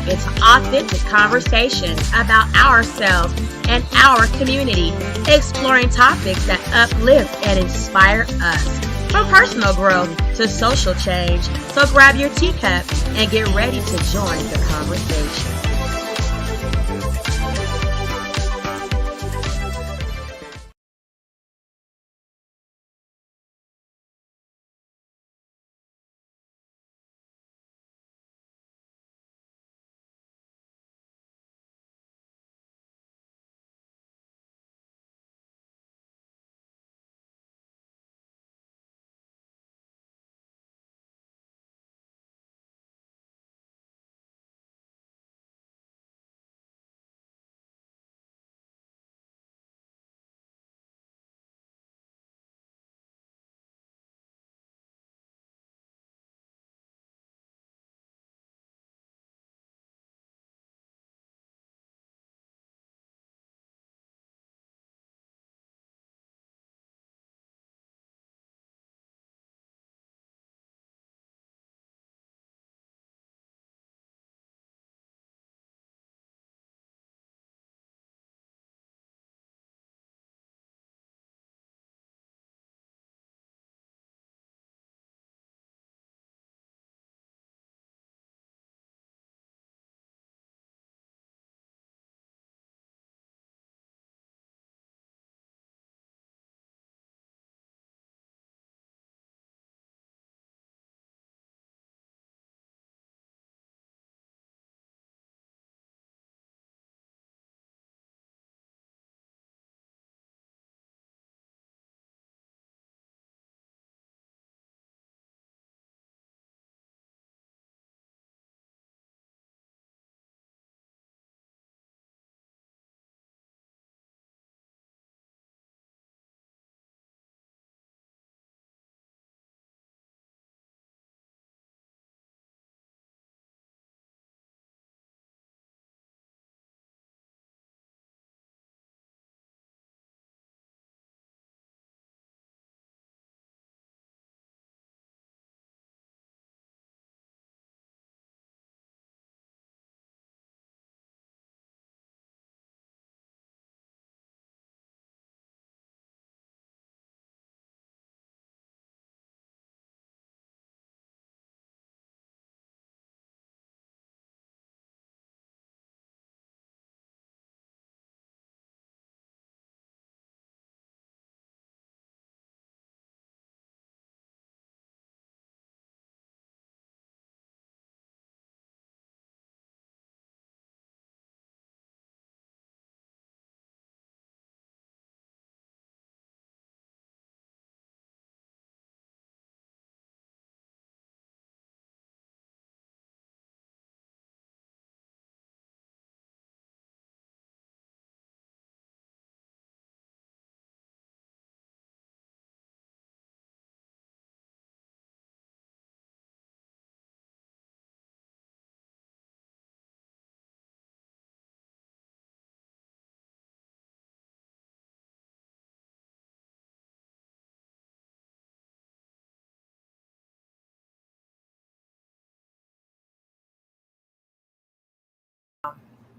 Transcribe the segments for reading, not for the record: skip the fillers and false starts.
dive into authentic conversations about ourselves and our community, exploring topics that uplift and inspire us. From personal growth to social change. So grab your teacup and get ready to join the conversation.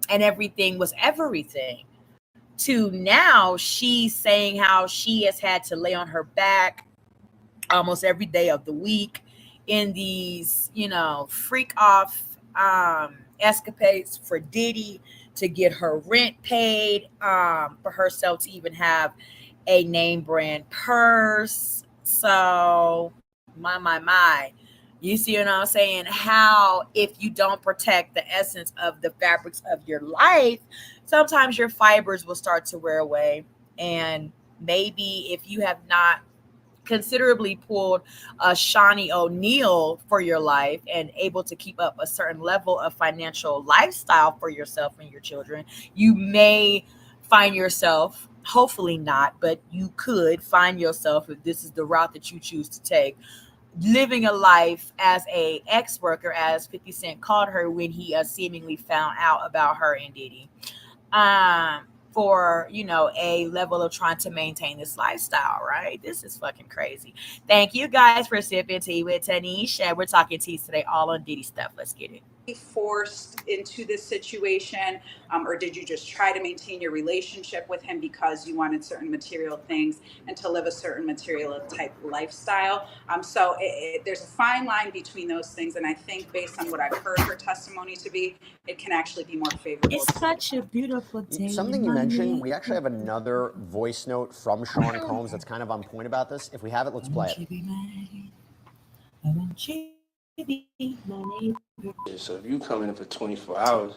And everything was everything. To now, she's saying how she has had to lay on her back almost every day of the week in these, freak off escapades for Diddy to get her rent paid, for herself to even have a name brand purse. So, my. You see what I'm saying? How, if you don't protect the essence of the fabrics of your life, sometimes your fibers will start to wear away. And maybe if you have not considerably pulled a Shawnee O'Neal for your life and able to keep up a certain level of financial lifestyle for yourself and your children, you may find yourself, hopefully not, but you could find yourself, if this is the route that you choose to take, living a life as a ex-worker, as 50 Cent called her when he seemingly found out about her and Diddy. Um, for a level of trying to maintain this lifestyle, right? This is fucking crazy. Thank you guys for sipping tea with Tanisha. We're talking teas today, all on Diddy stuff. Let's get it. forced into this situation, or did you just try to maintain your relationship with him because you wanted certain material things and to live a certain material type lifestyle? So there's a fine line between those things, and I think based on what I've heard her testimony to be, it can actually be more favorable. It's such a beautiful day. Something you mentioned, we actually have another voice note from Sean Combs that's kind of on point about this. If we have it, let's play it. So if you come in for 24 hours,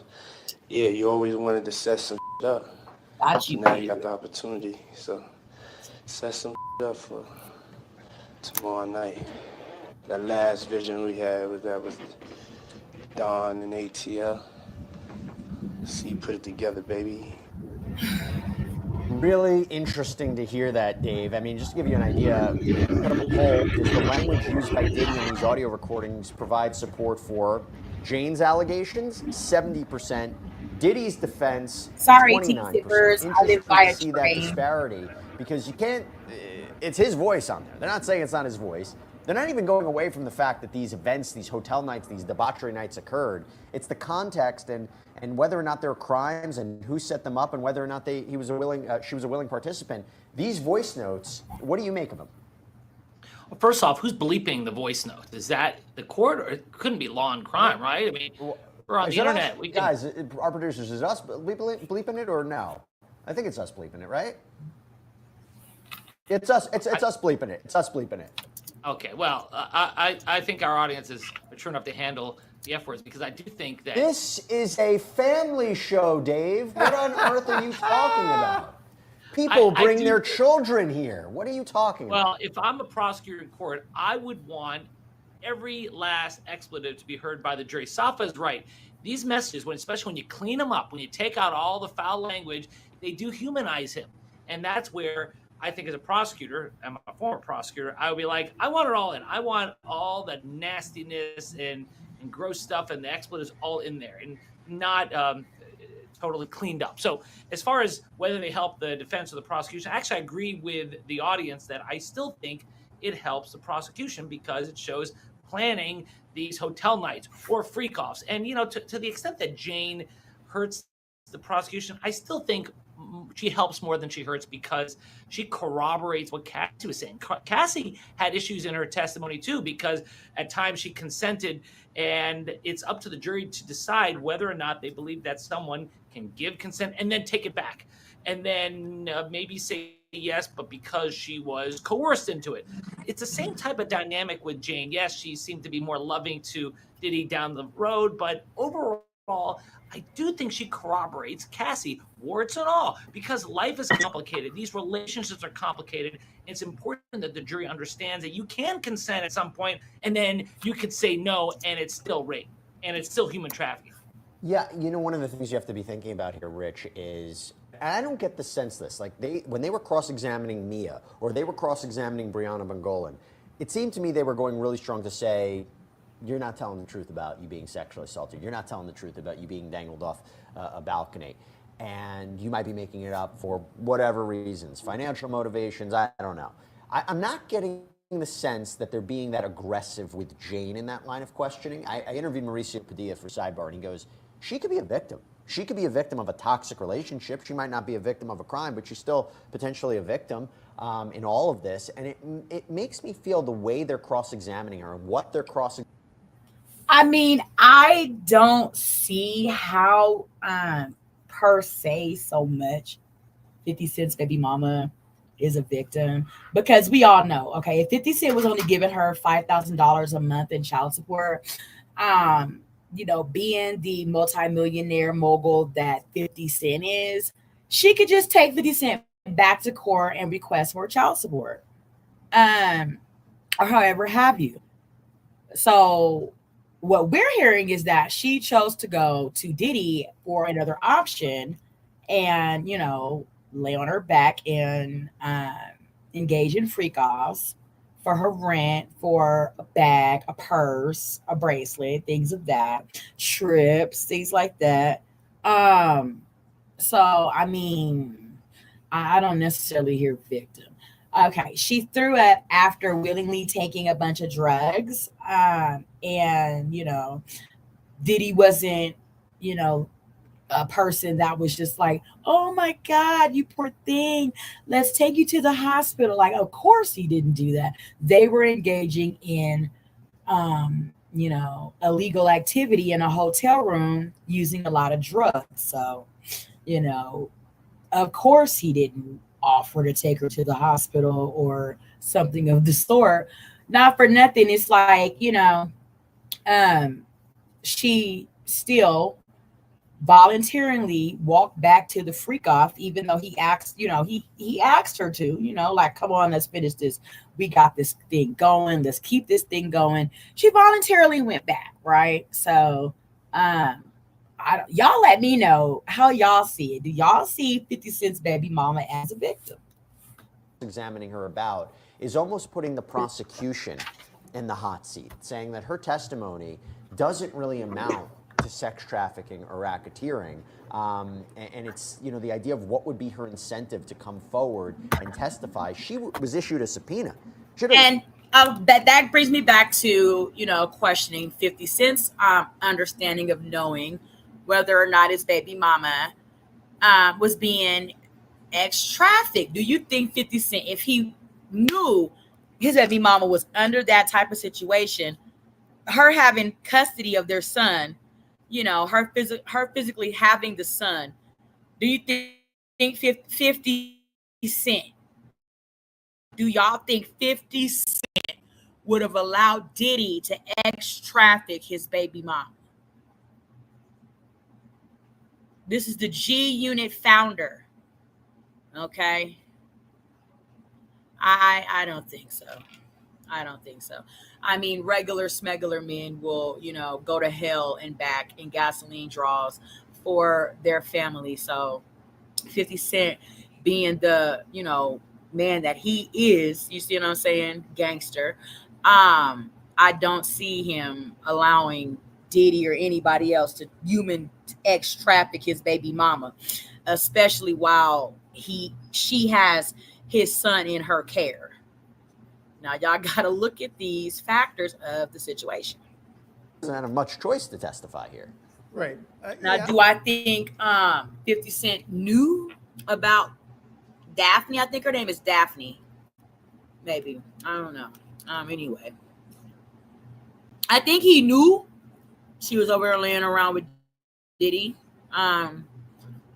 yeah, you always wanted to set some up. Now you got the opportunity. So set some up for tomorrow night. That last vision we had was Dawn and ATL. See, put it together, baby. Really interesting to hear that, Dave. I mean, just to give you an idea, put up a poll. Does the language used by Diddy in these audio recordings provide support for Jane's allegations? 70%. Diddy's defense, Sorry, 29%. T-Sippers, I live by a see train. that disparity because you can't. It's his voice on there. They're not saying it's not his voice. They're not even going away from the fact that these events, these hotel nights, these debauchery nights occurred. It's the context and whether or not there were crimes and who set them up and whether or not she was a willing participant. These voice notes, what do you make of them? Well, first off, who's bleeping the voice note? Is that the court, or it couldn't be Law and Crime, right? I mean, we're on the internet. We can... Guys, our producers, is us bleeping it or no? I think it's us bleeping it, right? It's us. It's us bleeping it. It's us bleeping it. Okay, well, I think our audience is mature enough to handle the F words because I do think that this is a family show, Dave. What on earth are you talking about? People bring their children here. What are you talking about? Well, if I'm a prosecutor in court, I would want every last expletive to be heard by the jury. Safa is right. These messages, especially when you clean them up, when you take out all the foul language, they do humanize him. And that's where I think as a prosecutor, I'm a former prosecutor, I would be like, I want it all in. I want all the nastiness and gross stuff and the expletives all in there and not totally cleaned up. So as far as whether they help the defense or the prosecution, actually I agree with the audience that I still think it helps the prosecution because it shows planning these hotel nights or freak-offs. And, to the extent that Jane hurts the prosecution, I still think she helps more than she hurts because she corroborates what Cassie was saying. Cassie had issues in her testimony too because at times she consented, and it's up to the jury to decide whether or not they believe that someone can give consent and then take it back and then maybe say yes, but because she was coerced into it. It's the same type of dynamic with Jane. Yes, she seemed to be more loving to Diddy down the road, but overall, I do think she corroborates Cassie, warts and all, because life is complicated. These relationships are complicated. It's important that the jury understands that you can consent at some point, and then you could say no, and it's still rape, and it's still human trafficking. Yeah, one of the things you have to be thinking about here, Rich, is I don't get the sense this. Like when they were cross-examining Mia or they were cross-examining Brianna Bongolan, it seemed to me they were going really strong to say, you're not telling the truth about you being sexually assaulted. You're not telling the truth about you being dangled off a balcony. And you might be making it up for whatever reasons, financial motivations, I don't know. I'm not getting the sense that they're being that aggressive with Jane in that line of questioning. I interviewed Mauricio Padilla for Sidebar, and he goes, she could be a victim. She could be a victim of a toxic relationship. She might not be a victim of a crime, but she's still potentially a victim in all of this. And it makes me feel the way they're cross-examining her and what they're cross-examining. I mean, I don't see how per se so much 50 Cent's baby mama is a victim because we all know, okay, if 50 Cent was only giving her $5,000 a month in child support, being the multimillionaire mogul that 50 Cent is, she could just take 50 Cent back to court and request for child support, or however have you. So what we're hearing is that she chose to go to Diddy for another option and, lay on her back and engage in freak-offs for her rent, for a bag, a purse, a bracelet, things of that, trips, things like that. So, I mean, I don't necessarily hear victim. Okay, she threw up after willingly taking a bunch of drugs. And, Diddy wasn't, you know, a person that was just like, oh my God, you poor thing. Let's take you to the hospital. Like, of course he didn't do that. They were engaging in, illegal activity in a hotel room using a lot of drugs. So, you know, of course he didn't offer to take her to the hospital or something of the sort. Not for nothing. It's like, um, she still voluntarily walked back to the freak off, even though he asked, he asked her to, like, come on, let's finish this. We got this thing going. Let's keep this thing going. She voluntarily went back, right? So, y'all let me know how y'all see it. Do y'all see 50 Cent's baby mama as a victim? Examining her about is almost putting the prosecution in the hot seat, saying that her testimony doesn't really amount to sex trafficking or racketeering. And it's, the idea of what would be her incentive to come forward and testify. She was issued a subpoena. And that brings me back to, questioning 50 Cent's understanding of knowing whether or not his baby mama was being ex-trafficked. Do you think 50 Cent, if he knew his baby mama was under that type of situation, her having custody of their son, her physically having the son, do you think 50 Cent, do y'all think 50 Cent would have allowed Diddy to ex-traffic his baby mama? This is the G Unit founder. Okay. I don't think so. I don't think so. I mean, regular smuggler men will, go to hell and back in gasoline draws for their family. So 50 Cent being the, man that he is, you see what I'm saying? Gangster. I don't see him allowing Diddy or anybody else to human ex traffic his baby mama, especially while she has his son in her care. Now y'all got to look at these factors of the situation. Doesn't have much choice to testify here. Right. Now, yeah. do I think 50 Cent knew about Daphne? I think her name is Daphne. Maybe. I don't know. Anyway, I think he knew she was over there laying around with Diddy. And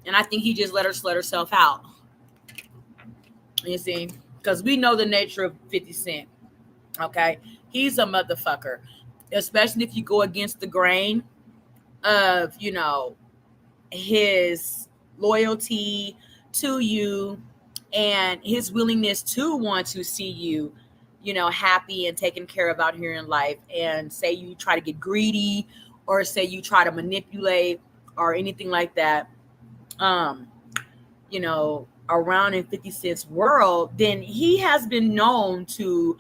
I think he just let her slut herself out. You see? Because we know the nature of 50 Cent. Okay? He's a motherfucker. Especially if you go against the grain of, his loyalty to you and his willingness to want to see you, happy and taken care of out here in life. And say you try to get greedy or say you try to manipulate or anything like that, around in 50 Cent's world, then he has been known to,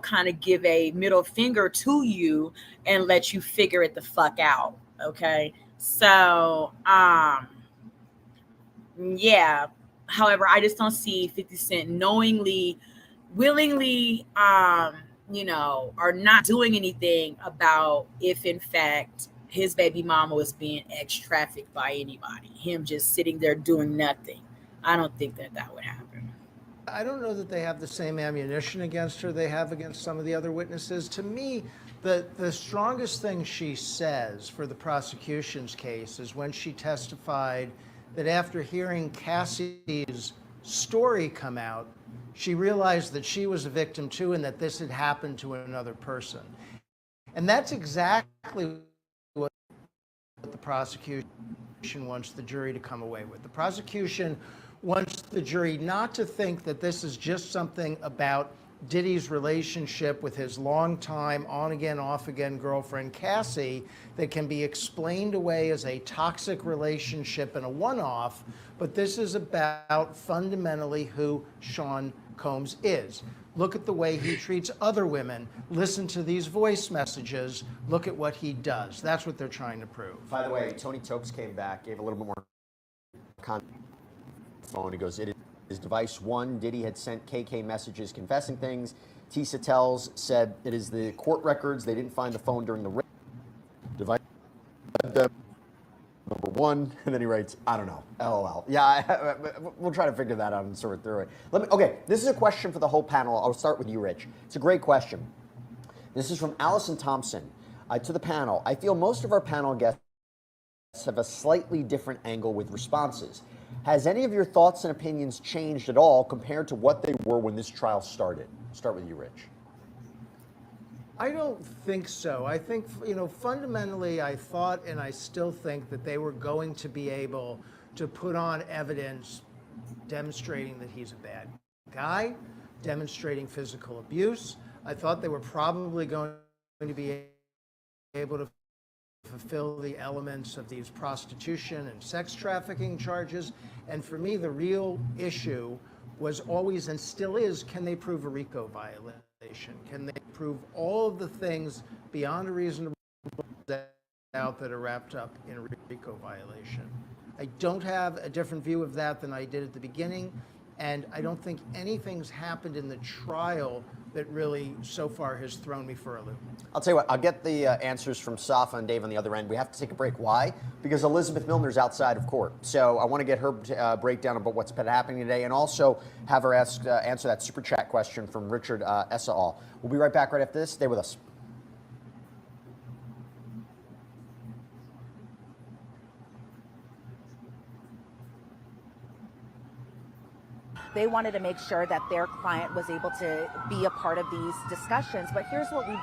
kind of give a middle finger to you and let you figure it the fuck out. Okay. So, yeah. However, I just don't see 50 Cent knowingly, willingly, are not doing anything about if in fact his baby mama was being ex-trafficked by anybody. Him just sitting there doing nothing. I don't think that would happen. I don't know that they have the same ammunition against her they have against some of the other witnesses. To me, the strongest thing she says for the prosecution's case is when she testified that after hearing Cassie's story come out, she realized that she was a victim too and that this had happened to another person. And that's exactly what the prosecution wants the jury to come away with. The prosecution wants the jury not to think that this is just something about Diddy's relationship with his longtime on-again, off-again girlfriend, Cassie, that can be explained away as a toxic relationship and a one-off, but this is about fundamentally who Sean Combs is. Look at the way he treats other women. Listen to these voice messages. Look at what he does. That's what they're trying to prove. By the way, Tony Tokes came back, gave a little bit more context. Phone. He goes, it is device one. Diddy had sent KK messages confessing things. Tisa said it is the court records. They didn't find the phone during the raid. Device 1, and then he writes, I don't know, LOL. Yeah, we'll try to figure that out and sort through it. Okay, this is a question for the whole panel. I'll start with you, Rich. It's a great question. This is from Allison Thompson. To the panel, I feel most of our panel guests have a slightly different angle with responses. Has any of your thoughts and opinions changed at all compared to what they were when this trial started? Start with you, Rich. I don't think so. I think, fundamentally, I thought and I still think that they were going to be able to put on evidence demonstrating that he's a bad guy, demonstrating physical abuse. I thought they were probably going to be able to fulfill the elements of these prostitution and sex trafficking charges. And for me, the real issue was always and still is, can they prove a RICO violation? Can they prove all of the things beyond a reasonable doubt that are wrapped up in a RICO violation? I don't have a different view of that than I did at the beginning, and I don't think anything's happened in the trial that really so far has thrown me for a loop. I'll tell you what, I'll get the answers from Safa and Dave on the other end. We have to take a break. Why? Because Elizabeth Milner's outside of court. So I want to get her breakdown about what's been happening today, and also have her answer that super chat question from Richard Essall. We'll be right back right after this. Stay with us. They wanted to make sure that their client was able to be a part of these discussions. But here's what we do.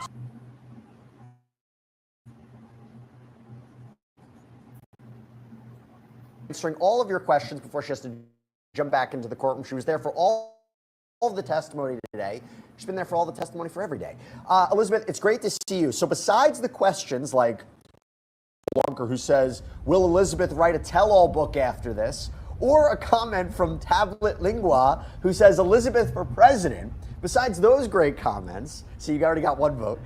Answering all of your questions before she has to jump back into the courtroom. She was there for all of the testimony today. She's been there for all the testimony for every day. Elizabeth, it's great to see you. So besides the questions like Lunker, who says, will Elizabeth write a tell-all book after this? Or a comment from Tablet Lingua, who says, Elizabeth for president. Besides those great comments, so you already got 1 vote.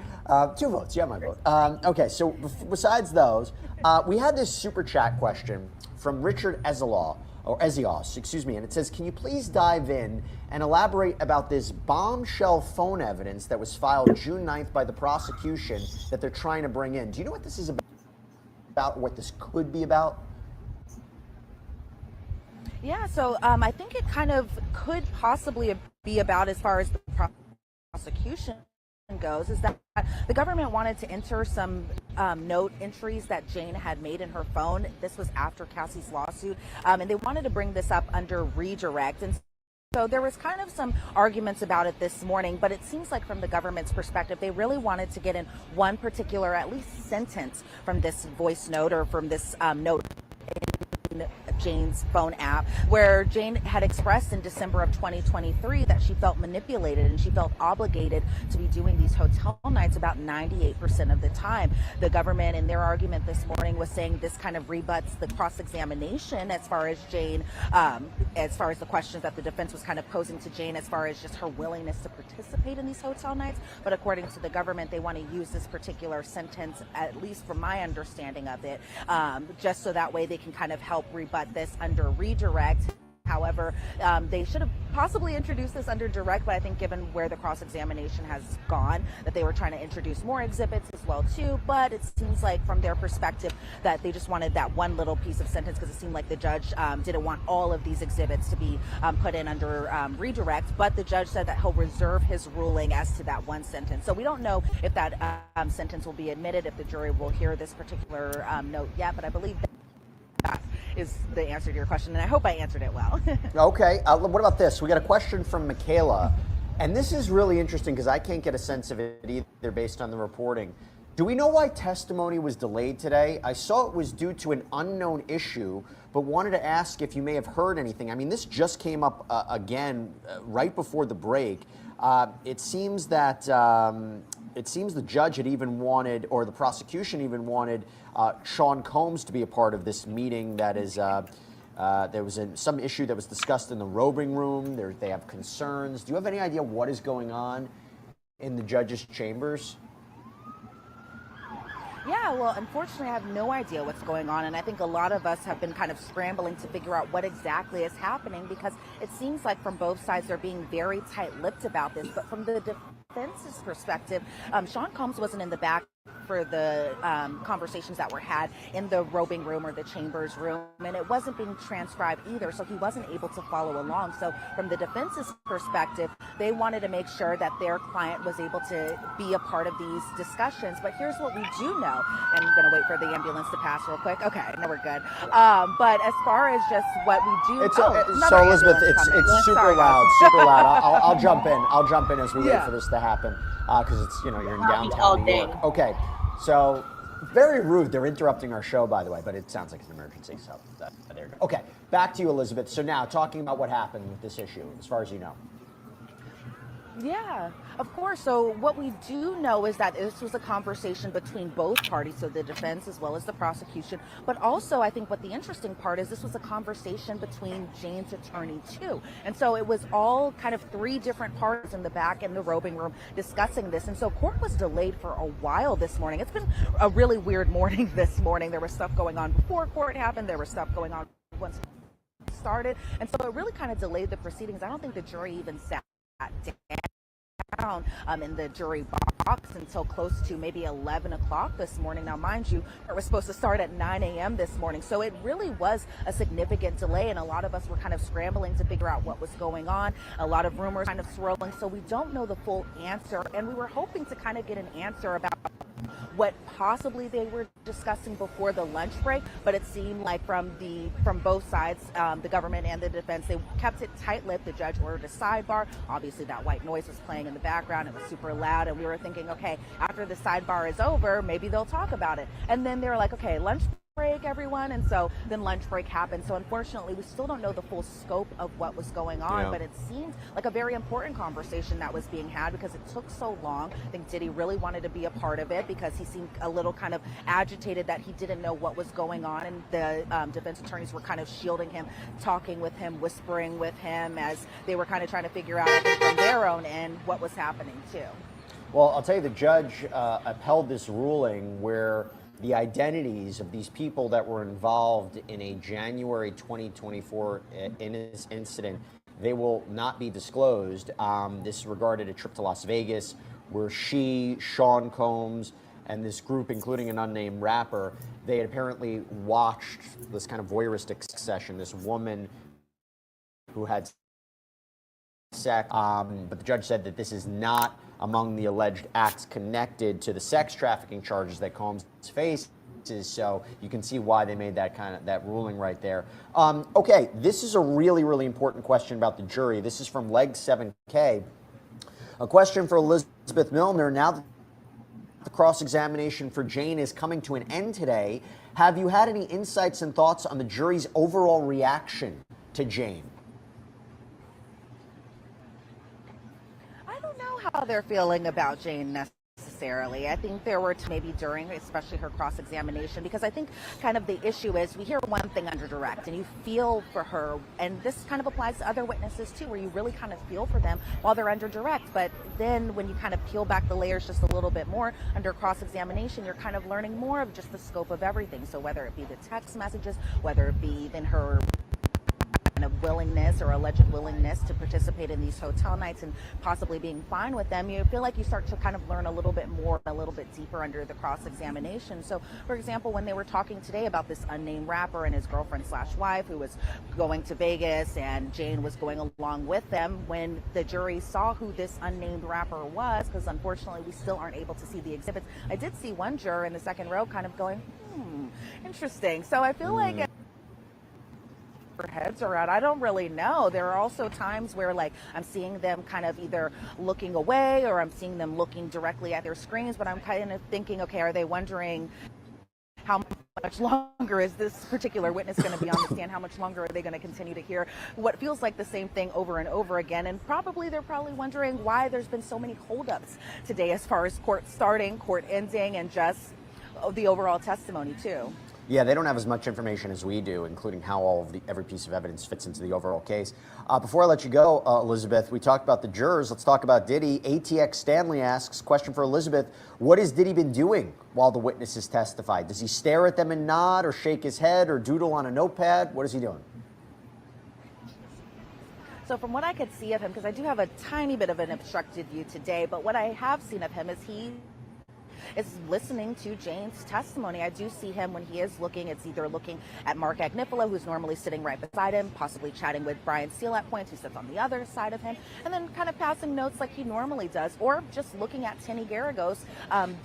2 votes, yeah, my vote. Okay, so besides those, we had this super chat question from Richard Ezios, excuse me, and it says, can you please dive in and elaborate about this bombshell phone evidence that was filed June 9th by the prosecution that they're trying to bring in? Do you know what this is about, what this could be about? Yeah, so I think it kind of could possibly be about, as far as the prosecution goes, is that the government wanted to enter some note entries that Jane had made in her phone. This was after Cassie's lawsuit, and they wanted to bring this up under redirect. And so there was kind of some arguments about it this morning, but it seems like from the government's perspective, they really wanted to get in one particular, at least, sentence from this voice note, or from this note in Jane's phone app, where Jane had expressed in December of 2023 that she felt manipulated and she felt obligated to be doing these hotel nights about 98% of the time. The government, in their argument this morning, was saying this kind of rebuts the cross-examination as far as Jane, as far as the questions that the defense was kind of posing to Jane as far as just her willingness to participate in these hotel nights. But according to the government, they want to use this particular sentence, at least from my understanding of it, just so that way they can kind of help rebut this under redirect. However, they should have possibly introduced this under direct, but I think given where the cross-examination has gone, that they were trying to introduce more exhibits as well too. But it seems like from their perspective that they just wanted that one little piece of sentence, because it seemed like the judge didn't want all of these exhibits to be put in under redirect. But the judge said that he'll reserve his ruling as to that one sentence. So we don't know if that sentence will be admitted, if the jury will hear this particular note yet, but I believe that is the answer to your question, and I hope I answered it well. Okay, what about this? We got a question from Michaela, and this is really interesting because I can't get a sense of it either based on the reporting. Do we know why testimony was delayed today? I saw it was due to an unknown issue, but wanted to ask if you may have heard anything. I mean, this just came up again right before the break. It seems that the judge had even wanted, or the prosecution even wanted, Sean Combs to be a part of this meeting. That is, there was some issue that was discussed in the robing room. They have concerns. Do you have any idea what is going on in the judge's chambers? Yeah, well, unfortunately, I have no idea what's going on, and I think a lot of us have been kind of scrambling to figure out what exactly is happening, because it seems like from both sides they're being very tight-lipped about this. But from the defense's perspective, Sean Combs wasn't in the back for the conversations that were had in the robing room or the chambers room, and it wasn't being transcribed either, so he wasn't able to follow along. So from the defense's perspective, they wanted to make sure that their client was able to be a part of these discussions. But here's what we do know, and I'm going to wait for the ambulance to pass real quick. Okay, no, we're good. But as far as just what we do, so Elizabeth, it's super loud, super loud. I'll jump in. I'll jump in as we wait for this to happen, because it's, you know, you're in downtown New York. Okay, so very rude. They're interrupting our show, by the way, but it sounds like an emergency. So there you go. Okay, back to you, Elizabeth. So now, talking about what happened with this issue, as far as you know. Yeah, of course. So what we do know is that this was a conversation between both parties, so the defense as well as the prosecution. But also, I think what the interesting part is this was a conversation between Jane's attorney too. And so it was all kind of three different parties in the back in the robing room discussing this. And so court was delayed for a while this morning. It's been a really weird morning this morning. There was stuff going on before court happened. There was stuff going on once it started. And so it really kind of delayed the proceedings. I don't think the jury even sat down in the jury box until close to maybe 11 o'clock this morning. Now, mind you, it was supposed to start at 9 a.m. this morning. So it really was a significant delay, and a lot of us were kind of scrambling to figure out what was going on. A lot of rumors kind of swirling. So we don't know the full answer, and we were hoping to kind of get an answer about what possibly they were discussing before the lunch break, but it seemed like from both sides, the government and the defense, they kept it tight-lipped. The judge ordered a sidebar. Obviously, that white noise was playing in the background. It was super loud, and we were thinking, okay, after the sidebar is over, maybe they'll talk about it. And then they were like, okay, lunch break, everyone. And so then lunch break happened. So unfortunately, we still don't know the full scope of what was going on, but it seemed like a very important conversation that was being had because it took so long. I think Diddy really wanted to be a part of it because he seemed a little kind of agitated that he didn't know what was going on. And the defense attorneys were kind of shielding him, talking with him, whispering with him as they were kind of trying to figure out from their own end what was happening too. Well, I'll tell you, the judge upheld this ruling where the identities of these people that were involved in a January 2024 incident, they will not be disclosed. This regarded a trip to Las Vegas where she, Sean Combs, and this group, including an unnamed rapper, they had apparently watched this kind of voyeuristic session, this woman who had sex, but the judge said that this is not among the alleged acts connected to the sex trafficking charges that Combs faces. So you can see why they made that ruling right there. Okay, this is a really, really important question about the jury. This is from Leg 7K. A question for Elizabeth Milner. Now that the cross-examination for Jane is coming to an end today, have you had any insights and thoughts on the jury's overall reaction to Jane? How they're feeling about Jane necessarily. I think there were maybe during, especially her cross-examination, because I think kind of the issue is we hear one thing under direct and you feel for her, and this kind of applies to other witnesses too, where you really kind of feel for them while they're under direct. But then when you kind of peel back the layers just a little bit more under cross-examination, you're kind of learning more of just the scope of everything. So whether it be the text messages, whether it be even her of willingness or alleged willingness to participate in these hotel nights and possibly being fine with them, you feel like you start to kind of learn a little bit more, a little bit deeper under the cross-examination. So, for example, when they were talking today about this unnamed rapper and his girlfriend/wife who was going to Vegas and Jane was going along with them, when the jury saw who this unnamed rapper was, because unfortunately we still aren't able to see the exhibits, I did see one juror in the second row kind of going, interesting. So I feel like heads are at, I don't really know. There are also times where like I'm seeing them kind of either looking away or I'm seeing them looking directly at their screens, but I'm kind of thinking, okay, are they wondering how much longer is this particular witness going to be on the stand? How much longer are they going to continue to hear what feels like the same thing over and over again? And they're probably wondering why there's been so many holdups today as far as court starting, court ending, and just the overall testimony too. Yeah, they don't have as much information as we do, including how every piece of evidence fits into the overall case. Before I let you go, Elizabeth, we talked about the jurors. Let's talk about Diddy. ATX Stanley asks, question for Elizabeth, what has Diddy been doing while the witnesses testified? Does he stare at them and nod or shake his head or doodle on a notepad? What is he doing? So from what I could see of him, because I do have a tiny bit of an obstructed view today, but what I have seen of him is he is listening to Jane's testimony. I do see him when he is looking. It's either looking at Mark Agnifilo, who's normally sitting right beside him, possibly chatting with Brian Steele at points, who sits on the other side of him, and then kind of passing notes like he normally does, or just looking at Tinny Garagos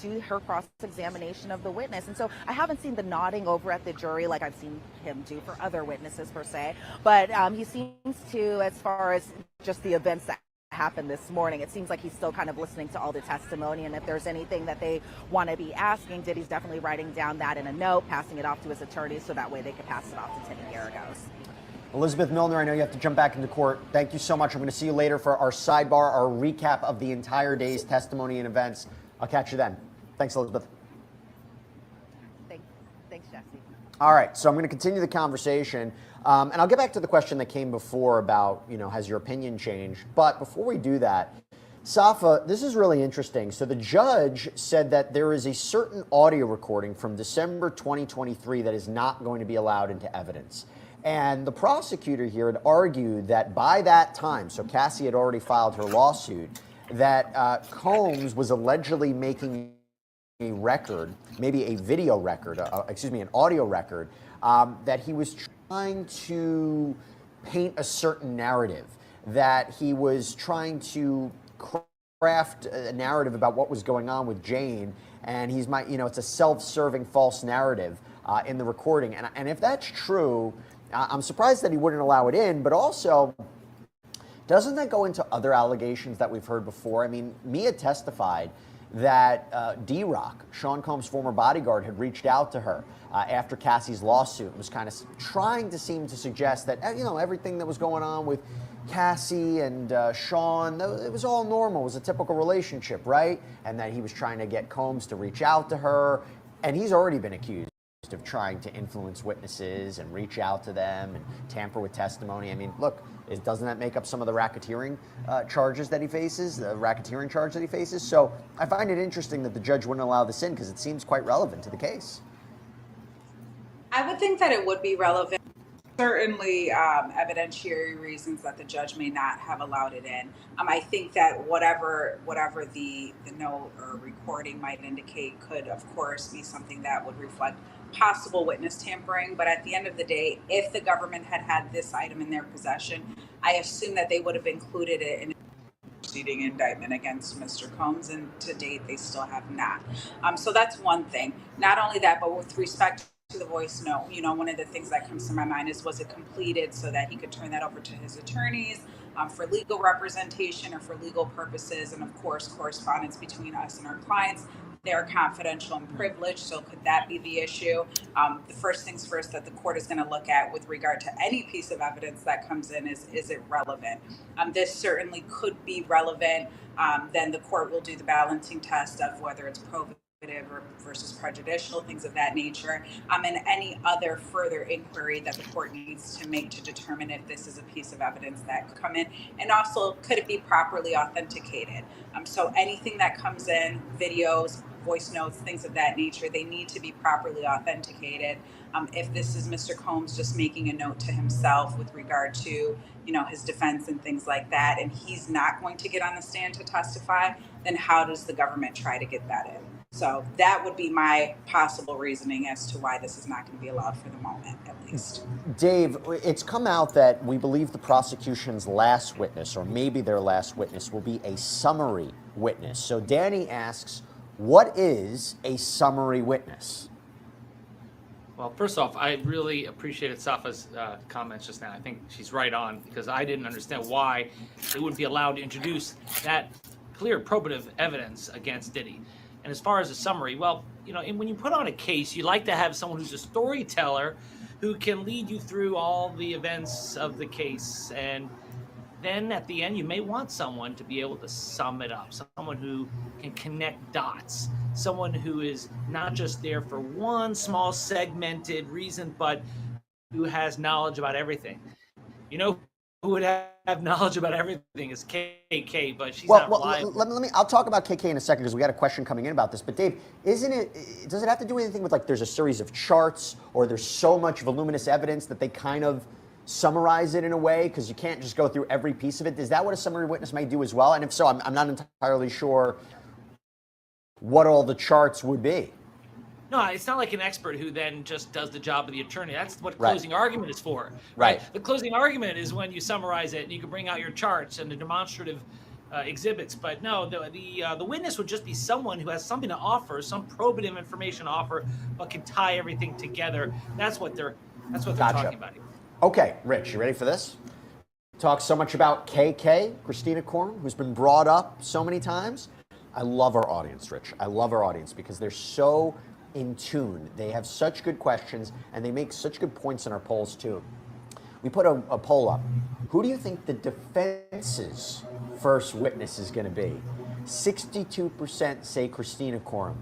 do her cross-examination of the witness. And so I haven't seen the nodding over at the jury like I've seen him do for other witnesses per se, but he seems to, as far as just the events that happened this morning, it seems like he's still kind of listening to all the testimony, and if there's anything that they want to be asking, Diddy's definitely writing down that in a note, passing it off to his attorney so that way they could pass it off to Tinny Garagos. Elizabeth Milner, I know you have to jump back into court. Thank you so much. I'm going to see you later for our sidebar, our recap of the entire day's testimony and events. I'll catch you then. Thanks, Elizabeth. Thanks, Jesse. All right, so I'm going to continue the conversation, and I'll get back to the question that came before about, has your opinion changed? But before we do that, Safa, this is really interesting. So the judge said that there is a certain audio recording from December 2023 that is not going to be allowed into evidence. And the prosecutor here had argued that by that time, so Cassie had already filed her lawsuit, that Combs was allegedly making a record, maybe a video record, an audio record, that he was trying to paint a certain narrative, that he was trying to craft a narrative about what was going on with Jane, and it's a self-serving false narrative in the recording. And if that's true, I'm surprised that he wouldn't allow it in, but also, doesn't that go into other allegations that we've heard before? I mean, Mia testified that D-Rock, Sean Combs' former bodyguard, had reached out to her after Cassie's lawsuit and was kind of trying to seem to suggest that, everything that was going on with Cassie and Sean, it was all normal. It was a typical relationship, right? And that he was trying to get Combs to reach out to her. And he's already been accused of trying to influence witnesses and reach out to them and tamper with testimony. I mean, look, doesn't that make up some of the racketeering charges that he faces, the racketeering charge that he faces? So I find it interesting that the judge wouldn't allow this in because it seems quite relevant to the case. I would think that it would be relevant. Certainly evidentiary reasons that the judge may not have allowed it in. I think that whatever the note or recording might indicate could, of course, be something that would reflect possible witness tampering. But at the end of the day, if the government had had this item in their possession, I assume that they would have included it in proceeding indictment against Mr. Combs, and to date, they still have not. So that's one thing. Not only that, but with respect to the voice note, one of the things that comes to my mind is, was it completed so that he could turn that over to his attorneys for legal representation or for legal purposes? And of course, correspondence between us and our clients, they're confidential and privileged. So could that be the issue? The first things first that the court is going to look at with regard to any piece of evidence that comes in is it relevant? This certainly could be relevant. Then the court will do the balancing test of whether it's probative or versus prejudicial, things of that nature, and any other further inquiry that the court needs to make to determine if this is a piece of evidence that could come in, and also could it be properly authenticated. So anything that comes in, videos, voice notes, things of that nature, they need to be properly authenticated. If this is Mr. Combs just making a note to himself with regard to, his defense and things like that, and he's not going to get on the stand to testify, then how does the government try to get that in? So that would be my possible reasoning as to why this is not going to be allowed for the moment, at least. Dave, it's come out that we believe the prosecution's last witness, or maybe their last witness, will be a summary witness. So Danny asks, what is a summary witness? Well, first off, I really appreciated Safa's comments just now. I think she's right on, because I didn't understand why they wouldn't be allowed to introduce that clear probative evidence against Diddy. And as far as a summary, well, and when you put on a case, you like to have someone who's a storyteller who can lead you through all the events of the case. And then at the end, you may want someone to be able to sum it up, someone who can connect dots, someone who is not just there for one small segmented reason, but who has knowledge about everything. Who would have knowledge about everything is KK, but she's not reliable. Let me. I'll talk about KK in a second because we got a question coming in about this. But Dave, does it have to do anything with, like, there's a series of charts, or there's so much voluminous evidence that they kind of summarize it in a way, because you can't just go through every piece of it? Is that what a summary witness may do as well? And if so, I'm not entirely sure what all the charts would be. No, it's not like an expert who then just does the job of the attorney. That's what Right. closing argument is for. Right. The closing argument is when you summarize it and you can bring out your charts and the demonstrative exhibits. But no, the witness would just be someone who has something to offer, some probative information to offer, but can tie everything together. That's what they're talking about here. Okay, Rich, you ready for this? Talk so much about KK, Christina Koren, who's been brought up so many times. I love our audience, Rich. I love our audience because they're so in tune. They have such good questions and they make such good points in our polls too. We put a poll up. Who do you think the defense's first witness is going to be? 62% say Christina Koren.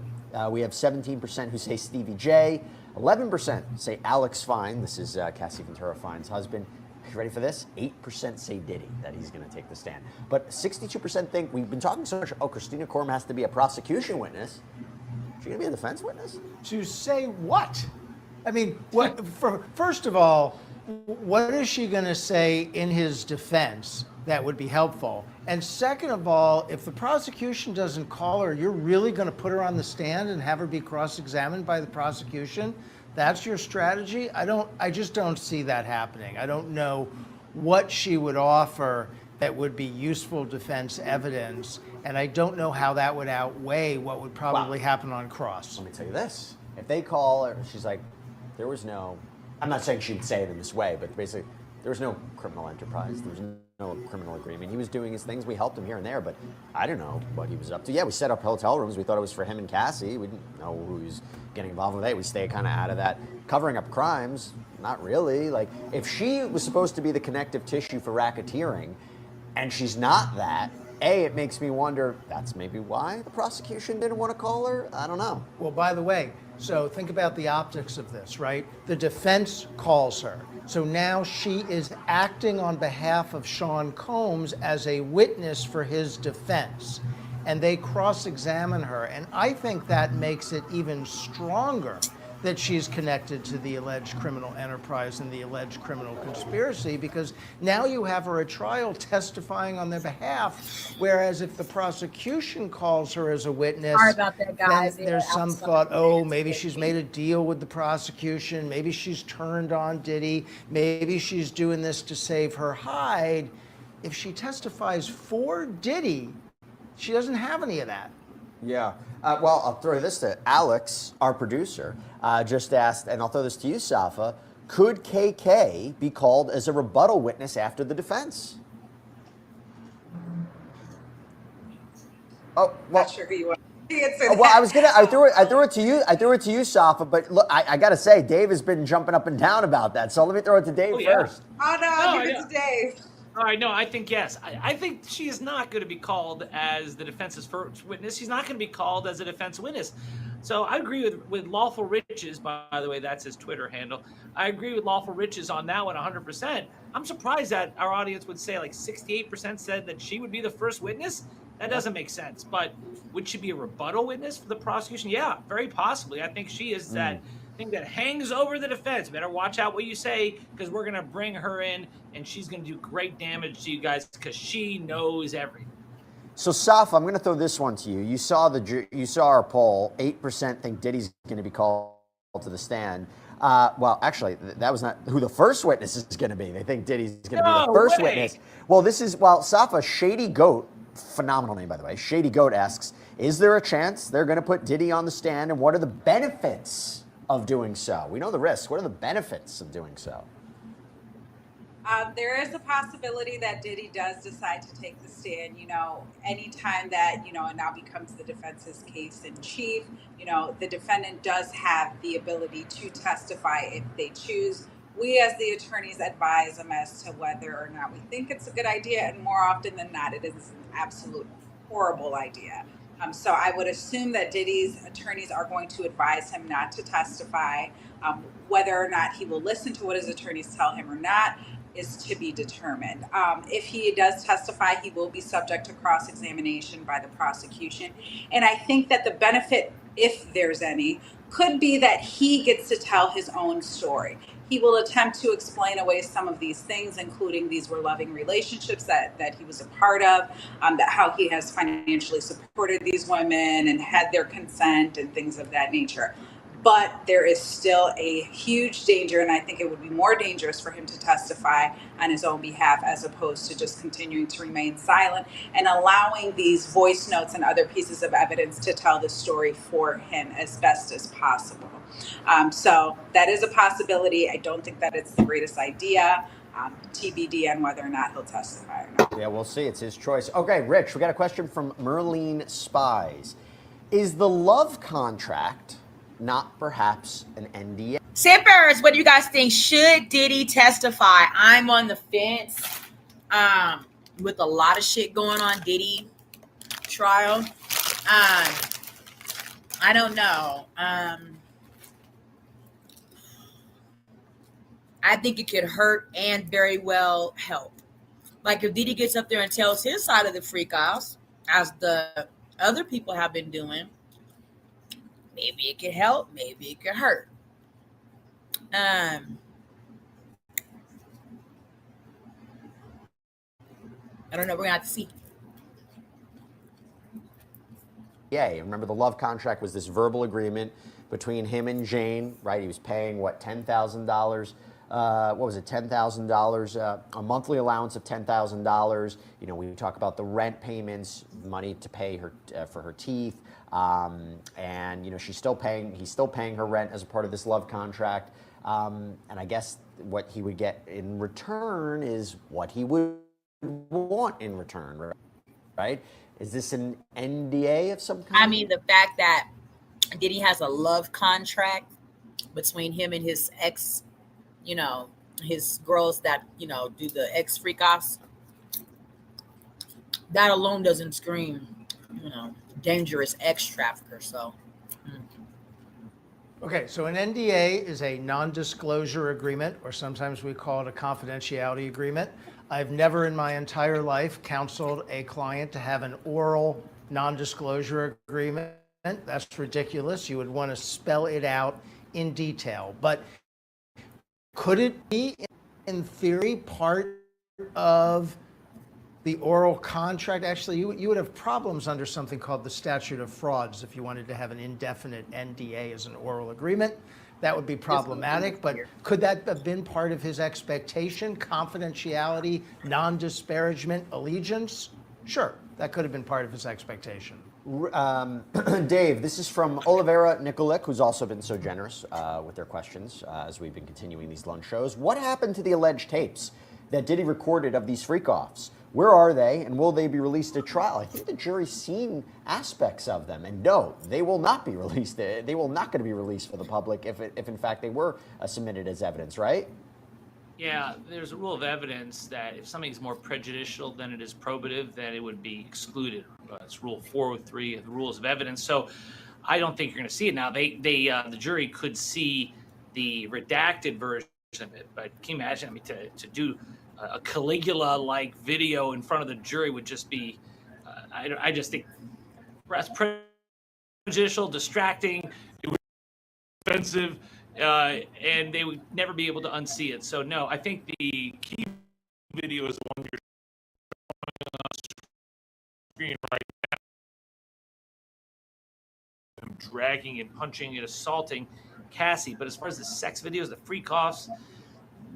We have 17% who say Stevie J. 11% say Alex Fine. This is Cassie Ventura Fine's husband. You ready for this? 8% say Diddy, that he's going to take the stand. But 62% think, we've been talking so much, Christina Koren has to be a prosecution witness. Is she going to be a defense witness? To say what? I mean, first of all, what is she going to say in his defense that would be helpful? And second of all, if the prosecution doesn't call her, you're really going to put her on the stand and have her be cross-examined by the prosecution? That's your strategy? I just don't see that happening. I don't know what she would offer that would be useful defense evidence, and I don't know how that would outweigh what would probably happen on cross. Let me tell you this. If they call her, she's like, there was no, I'm not saying she'd say it in this way, but basically, there was no criminal enterprise. There was no criminal agreement. He was doing his things. We helped him here and there, but I don't know what he was up to. Yeah, we set up hotel rooms. We thought it was for him and Cassie. We didn't know who he was getting involved with. We stay kind of out of that. Covering up crimes, not really. Like, if she was supposed to be the connective tissue for racketeering, and she's not that, it makes me wonder, that's maybe why the prosecution didn't want to call her? I don't know. Well, by the way, so think about the optics of this, right? The defense calls her. So now she is acting on behalf of Sean Combs as a witness for his defense. And they cross-examine her. And I think that makes it even stronger that she's connected to the alleged criminal enterprise and the alleged criminal conspiracy, because now you have her at trial testifying on their behalf, whereas if the prosecution calls her as a witness, Sorry about that, guys. then there's some thought, maybe she's made a deal with the prosecution, maybe she's turned on Diddy, maybe she's doing this to save her hide. If she testifies for Diddy, she doesn't have any of that. Yeah. Well, I'll throw this to Alex, our producer, just asked, and I'll throw this to you, Safa, could KK be called as a rebuttal witness after the defense? Oh, well. Not sure who you want to answer Well, that. I threw it to you, Safa, but look, I got to say, Dave has been jumping up and down about that, so let me throw it to Dave first. Oh, no, give it to Dave. All right, no, I think yes. I think she is not going to be called as the defense's first witness. She's not going to be called as a defense witness. So I agree with Lawful Riches, by the way, that's his Twitter handle. I agree with Lawful Riches on that one 100%. I'm surprised that our audience would say like 68% said that she would be the first witness. That doesn't make sense. But would she be a rebuttal witness for the prosecution? Yeah, very possibly. I think she is that thing that hangs over the defense. Better watch out what you say, because we're going to bring her in and she's going to do great damage to you guys because she knows everything. So, Safa, I'm going to throw this one to you. You saw our poll. 8% think Diddy's going to be called to the stand. Well, actually, that was not who the first witness is going to be. They think Diddy's going to be the first witness. Well, Safa, Shady Goat, phenomenal name, by the way. Shady Goat asks, is there a chance they're going to put Diddy on the stand, and what are the benefits of doing so? We know the risks. What are the benefits of doing so? There is a possibility that Diddy does decide to take the stand, anytime that, it now becomes the defense's case in chief, the defendant does have the ability to testify if they choose. We as the attorneys advise them as to whether or not we think it's a good idea, and more often than not, it is an absolute horrible idea. So I would assume that Diddy's attorneys are going to advise him not to testify. Whether or not he will listen to what his attorneys tell him or not is to be determined. If he does testify, he will be subject to cross-examination by the prosecution. And I think that the benefit, if there's any, could be that he gets to tell his own story. He will attempt to explain away some of these things, including these were loving relationships that he was a part of, that how he has financially supported these women and had their consent and things of that nature. But there is still a huge danger, and I think it would be more dangerous for him to testify on his own behalf as opposed to just continuing to remain silent and allowing these voice notes and other pieces of evidence to tell the story for him as best as possible. So that is a possibility. I don't think that it's the greatest idea. TBD on whether or not he'll testify or not. Yeah, we'll see. It's his choice. Okay, Rich, we got a question from Merlene Spies. Is the love contract not perhaps an NDA? Simpers, what do you guys think? Should Diddy testify? I'm on the fence. With a lot of shit going on, Diddy trial. I don't know. I think it could hurt and very well help. Like if Diddy gets up there and tells his side of the freak offs, as the other people have been doing, maybe it could help, maybe it could hurt. I don't know. We're gonna have to see. Yeah, remember the love contract was this verbal agreement between him and Jane, right? He was paying what, $10,000. What was it? $10,000, a monthly allowance of $10,000. You know, we talk about the rent payments, money to pay her for her teeth, and you know he's still paying her rent as a part of this love contract. And I guess what he would get in return is what he would want in return, right? Is this an NDA of some kind? I mean, the fact that Diddy has a love contract between him and his ex, you know, his girls that, you know, do the ex freak offs, that alone doesn't scream, you know, dangerous ex trafficker. So. Okay, so an NDA is a non-disclosure agreement, or sometimes we call it a confidentiality agreement. I've never in my entire life counseled a client to have an oral non-disclosure agreement. That's ridiculous. You would want to spell it out in detail. But could it be, in theory, part of the oral contract? Actually, you would have problems under something called the statute of frauds if you wanted to have an indefinite NDA as an oral agreement. That would be problematic, but could that have been part of his expectation? Confidentiality, non-disparagement, allegiance? Sure, that could have been part of his expectation. Dave, this is from Olivera Nikolic, who's also been so generous with their questions as we've been continuing these lunch shows. What happened to the alleged tapes that Diddy recorded of these freak-offs? Where are they, and will they be released at trial? I think the jury's seen aspects of them, and no, they will not be released. They will not going to be released for the public if in fact they were submitted as evidence, right? Yeah, there's a rule of evidence that if something's more prejudicial than it is probative, then it would be excluded. It's Rule 403 of the Rules of Evidence. So I don't think you're going to see it now. The jury could see the redacted version of it, but can you imagine? I mean, to do a Caligula-like video in front of the jury would just be, I just think that's prejudicial, distracting, it would be expensive, and they would never be able to unsee it. So no, I think the key video is the one you're showing on screen right now. Him dragging and punching and assaulting Cassie. But as far as the sex videos, the freak-offs,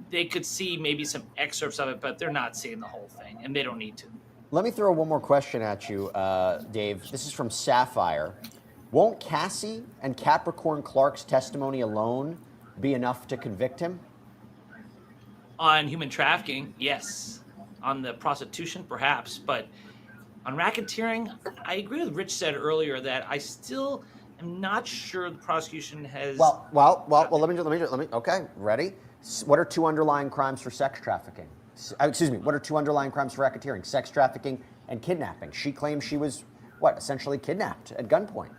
they could see maybe some excerpts of it, but they're not seeing the whole thing, and they don't need to. Let me throw one more question at you, Dave. This is from Sapphire. Won't Cassie and Capricorn Clark's testimony alone be enough to convict him? On human trafficking, yes. On the prostitution, perhaps. But on racketeering, I agree with Rich said earlier that I still am not sure the prosecution has. Well. Let me. Okay, ready? What are two underlying crimes for sex trafficking? Excuse me. What are two underlying crimes for racketeering? Sex trafficking and kidnapping. She claims she was essentially kidnapped at gunpoint.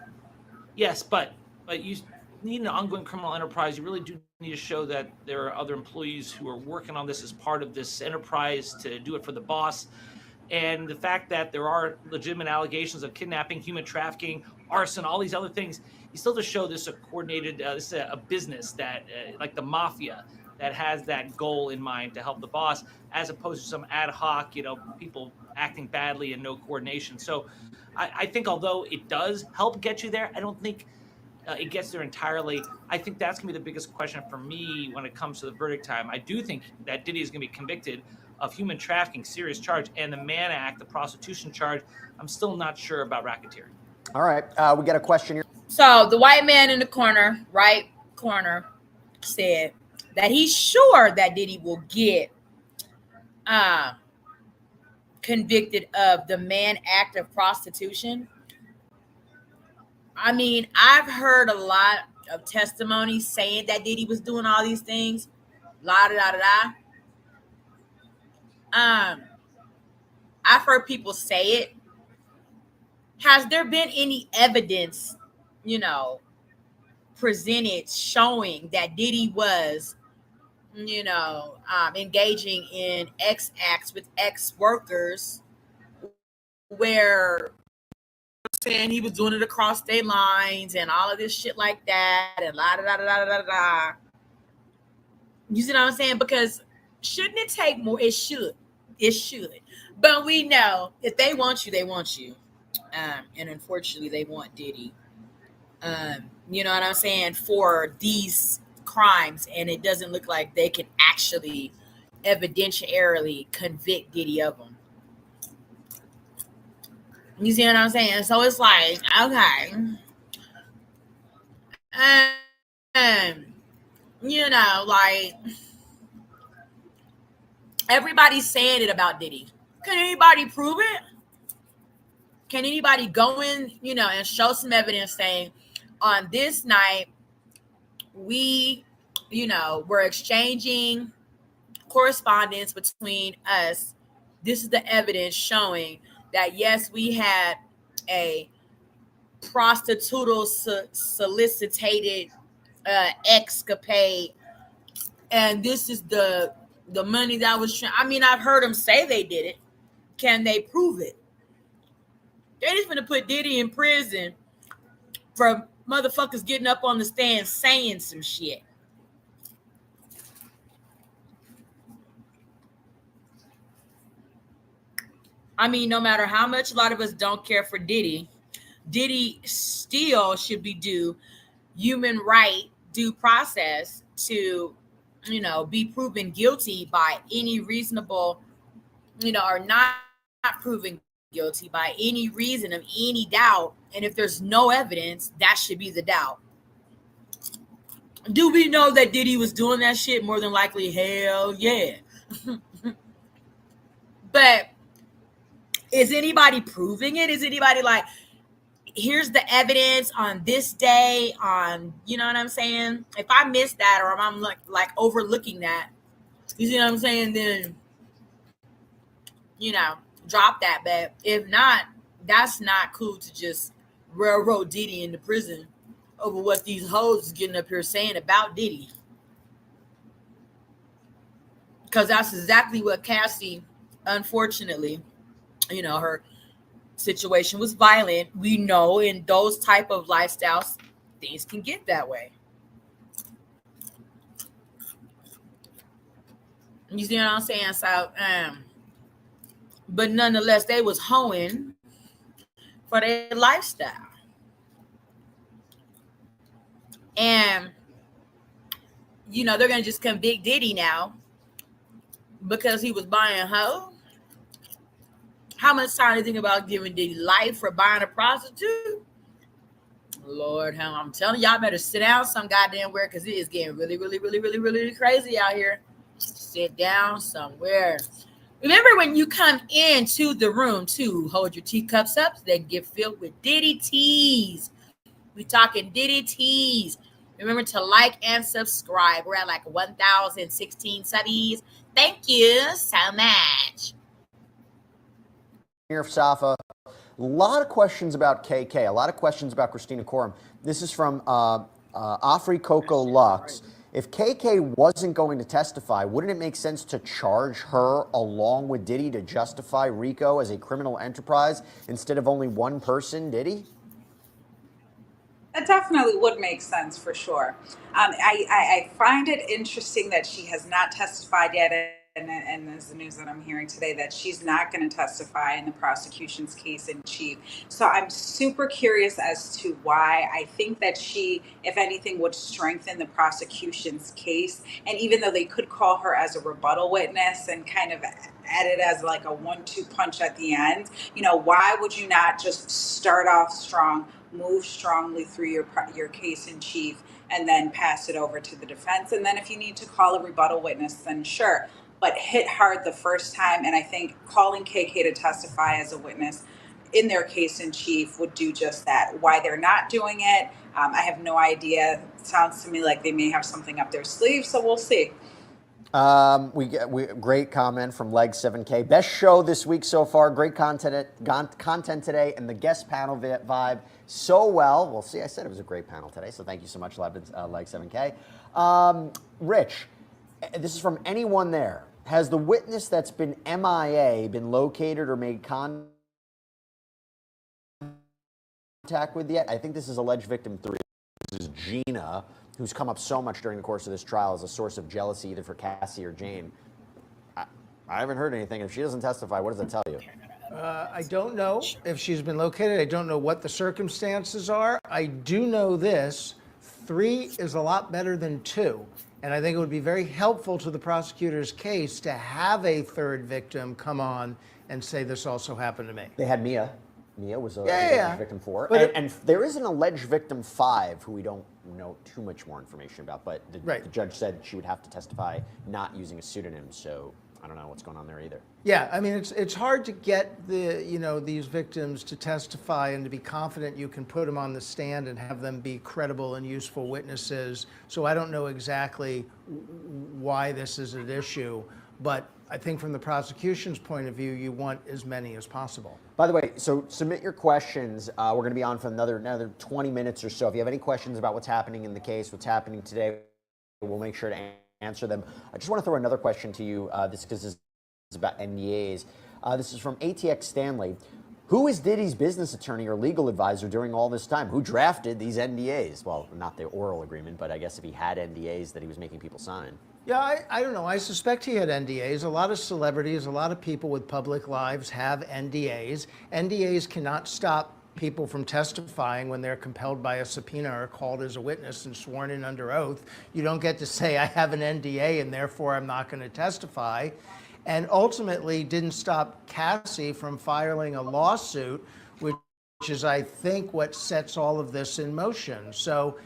Yes, but you need an ongoing criminal enterprise. You really do need to show that there are other employees who are working on this as part of this enterprise to do it for the boss. And the fact that there are legitimate allegations of kidnapping, human trafficking, arson, all these other things, you still just show this a coordinated, this is a business that, like the mafia, that has that goal in mind to help the boss, as opposed to some ad hoc, people acting badly and no coordination. So I think although it does help get you there, I don't think it gets there entirely. I think that's going to be the biggest question for me when it comes to the verdict time. I do think that Diddy is going to be convicted of human trafficking, serious charge, and the Mann Act, the prostitution charge. I'm still not sure about racketeering. All right, we got a question here. So the white man in the corner, right corner, said that he's sure that Diddy will get convicted of the Mann Act of prostitution. I mean, I've heard a lot of testimonies saying that Diddy was doing all these things. La da da da da. I've heard people say it. Has there been any evidence, presented showing that Diddy was, engaging in X acts with ex workers, where saying he was doing it across state lines and all of this shit like that, and la da da da da da da. You see what I'm saying? Because shouldn't it take more? It should. It should. But we know if they want you, they want you. And unfortunately, they want Diddy. You know what I'm saying? For these crimes. And it doesn't look like they can actually evidentiarily convict Diddy of them. You see what I'm saying? So it's like, okay. Like, everybody's saying it about Diddy. Can anybody prove it? Can anybody go in, and show some evidence saying on this night we, were exchanging correspondence between us. This is the evidence showing that, yes, we had a prostitutal solicited escapade, and this is the money that was. I mean, I've heard them say they did it. Can they prove it? They're just gonna put Diddy in prison for motherfuckers getting up on the stand saying some shit. I mean, no matter how much a lot of us don't care for Diddy, Diddy still should be due human right due process to, be proven guilty by any reasonable, or not proven guilty by any reason of any doubt. And if there's no evidence, that should be the doubt. Do we know that Diddy was doing that shit? More than likely, hell yeah. But is anybody proving it? Is anybody like, here's the evidence on this day on, you know what I'm saying? If I miss that, or if I'm like overlooking that, you see what I'm saying? Then, drop that. But if not, that's not cool to just railroad Diddy into prison over what these hoes is getting up here saying about Diddy. Because that's exactly what Cassie, unfortunately, her situation was violent. We know in those type of lifestyles, things can get that way. You see what I'm saying? So, but nonetheless, they was hoeing for their lifestyle. And, they're going to just convict Diddy now because he was buying hoe. How much time do you think about giving Diddy life for buying a prostitute? Lord, hell, I'm telling y'all better sit down some goddamn where, because it is getting really, really, really, really, really crazy out here. Sit down somewhere. Remember, when you come into the room, too, hold your teacups up so they get filled with Diddy teas. We talking Diddy teas. Remember to like and subscribe. We're at like 1,016 subbies. Thank you so much. Here, Safa. A lot of questions about KK. A lot of questions about Christina Korum. This is from Afri Coco Lux. If KK wasn't going to testify, wouldn't it make sense to charge her along with Diddy to justify RICO as a criminal enterprise instead of only one person, Diddy? That definitely would make sense for sure. I find it interesting that she has not testified yet. And there's the news that I'm hearing today that she's not going to testify in the prosecution's case in chief. So I'm super curious as to why. I think that she, if anything, would strengthen the prosecution's case. And even though they could call her as a rebuttal witness and kind of add it as like a 1-2 punch at the end, why would you not just start off strong, move strongly through your case in chief, and then pass it over to the defense? And then if you need to call a rebuttal witness, then sure, but hit hard the first time. And I think calling KK to testify as a witness in their case in chief would do just that. Why they're not doing it, I have no idea. It sounds to me like they may have something up their sleeve, so we'll see. Great comment from Leg 7K. Best show this week so far. Great content today, and the guest panel vibe so well. We'll see. I said it was a great panel today, so thank you so much, Leg 7K. Rich, this is from anyone there. Has the witness that's been MIA been located or made contact with yet? I think this is alleged victim 3. This is Gina, who's come up so much during the course of this trial as a source of jealousy either for Cassie or Jane. I haven't heard anything. If she doesn't testify, what does that tell you? I don't know if she's been located. I don't know what the circumstances are. I do know this. 3 is a lot better than 2. And I think it would be very helpful to the prosecutor's case to have a third victim come on and say this also happened to me. They had Mia. Mia was alleged victim 4. And there is an alleged victim 5 who we don't know too much more information about, but the judge said she would have to testify not using a pseudonym, so I don't know what's going on there either. Yeah, I mean, it's hard to get these victims to testify and to be confident you can put them on the stand and have them be credible and useful witnesses. So I don't know exactly why this is an issue, but I think from the prosecution's point of view, you want as many as possible. By the way, so submit your questions. We're going to be on for another 20 minutes or so. If you have any questions about what's happening in the case, what's happening today, we'll make sure to answer them. I just want to throw another question to you, this because this is about NDAs. This is from ATX Stanley. Who is Diddy's business attorney or legal advisor during all this time? Who drafted these NDAs? Well, not the oral agreement, but I guess if he had NDAs that he was making people sign. Yeah, I don't know. I suspect he had NDAs. A lot of celebrities, a lot of people with public lives have NDAs. NDAs cannot stop people from testifying when they're compelled by a subpoena or called as a witness and sworn in under oath. You don't get to say, I have an NDA and therefore I'm not going to testify. And ultimately didn't stop Cassie from filing a lawsuit, which is, I think, what sets all of this in motion. So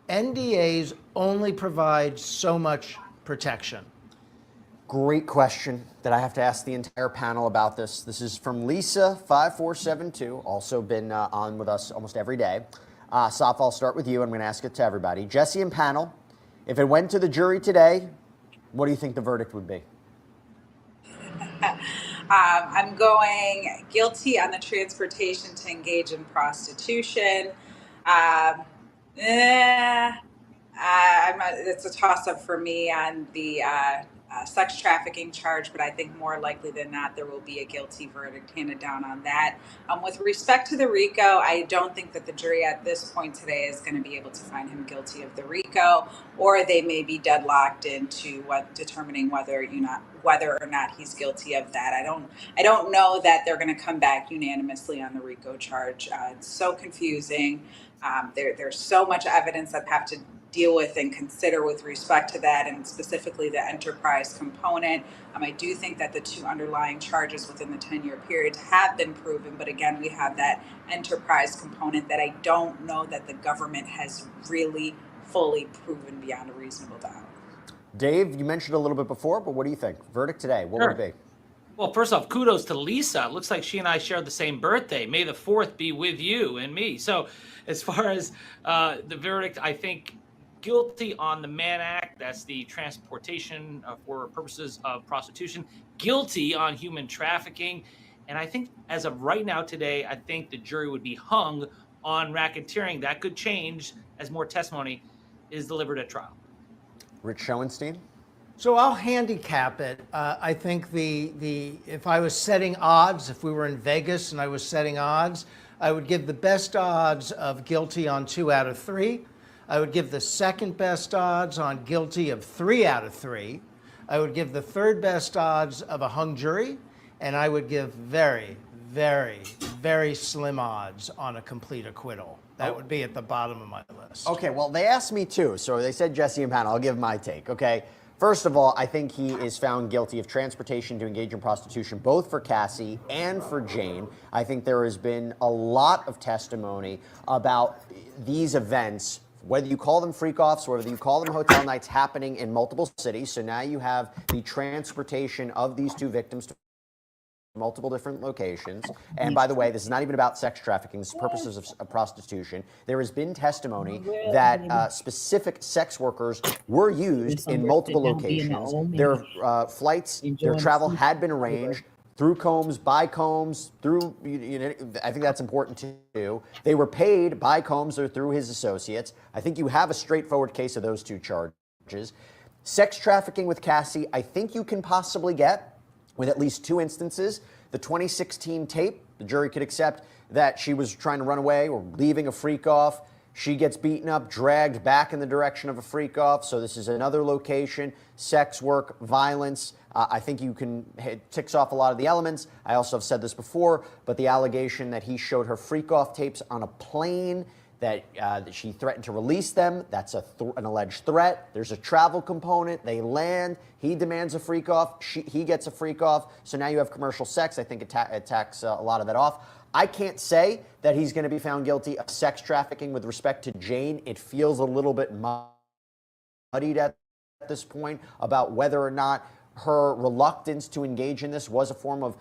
NDAs only provide so much protection. Great question that I have to ask the entire panel about this. This is from Lisa5472, also been on with us almost every day. Saf, I'll start with you. I'm going to ask it to everybody. Jesse and panel, if it went to the jury today, what do you think the verdict would be? I'm going guilty on the transportation to engage in prostitution. It's a toss-up for me on the sex trafficking charge, but I think more likely than not there will be a guilty verdict handed down on that. With respect to the RICO, I don't think that the jury at this point today is going to be able to find him guilty of the RICO, or they may be deadlocked into determining whether or not he's guilty of that. I don't know that they're going to come back unanimously on the RICO charge. It's so confusing. There's so much evidence that have to deal with and consider with respect to that, and specifically the enterprise component. I do think that the 2 underlying charges within the 10-year period have been proven, but again, we have that enterprise component that I don't know that the government has really fully proven beyond a reasonable doubt. Dave, you mentioned a little bit before, but what do you think? Verdict today, what would it be? Well, first off, kudos to Lisa. It looks like she and I share the same birthday. May the 4th be with you and me. So as far as the verdict, I think guilty on the Mann Act, that's the transportation for purposes of prostitution, guilty on human trafficking. And I think as of right now today, I think the jury would be hung on racketeering. That could change as more testimony is delivered at trial. Rich Schoenstein? So I'll handicap it. I think if I was setting odds, if we were in Vegas and I was setting odds, I would give the best odds of guilty on 2 out of 3. I would give the second best odds on guilty of 3 out of 3. I would give the third best odds of a hung jury, and I would give very, very, very slim odds on a complete acquittal. That would be at the bottom of my list. Okay, well, they asked me too. So they said Jesse and Panel. I'll give my take, okay? First of all, I think he is found guilty of transportation to engage in prostitution, both for Cassie and for Jane. I think there has been a lot of testimony about these events, whether you call them freak-offs or whether you call them hotel nights, happening in multiple cities. So now you have the transportation of these two victims to multiple different locations. And by the way, this is not even about sex trafficking. This is purposes of prostitution. There has been testimony that specific sex workers were used in multiple locations. Their flights, their travel had been arranged through Combs, by Combs, through, I think that's important too. They were paid by Combs or through his associates. I think you have a straightforward case of those two charges. Sex trafficking with Cassie, I think you can possibly get with at least 2 instances. The 2016 tape, the jury could accept that she was trying to run away or leaving a freak off. She gets beaten up, dragged back in the direction of a freak off. So this is another location, sex work, violence. I think you can, it ticks off a lot of the elements. I also have said this before, but the allegation that he showed her freak off tapes on a plane, that she threatened to release them. That's an alleged threat. There's a travel component. They land. He demands a freak off. He gets a freak off. So now you have commercial sex. I think it attacks a lot of that off. I can't say that he's going to be found guilty of sex trafficking with respect to Jane. It feels a little bit muddied at this point about whether or not her reluctance to engage in this was a form of,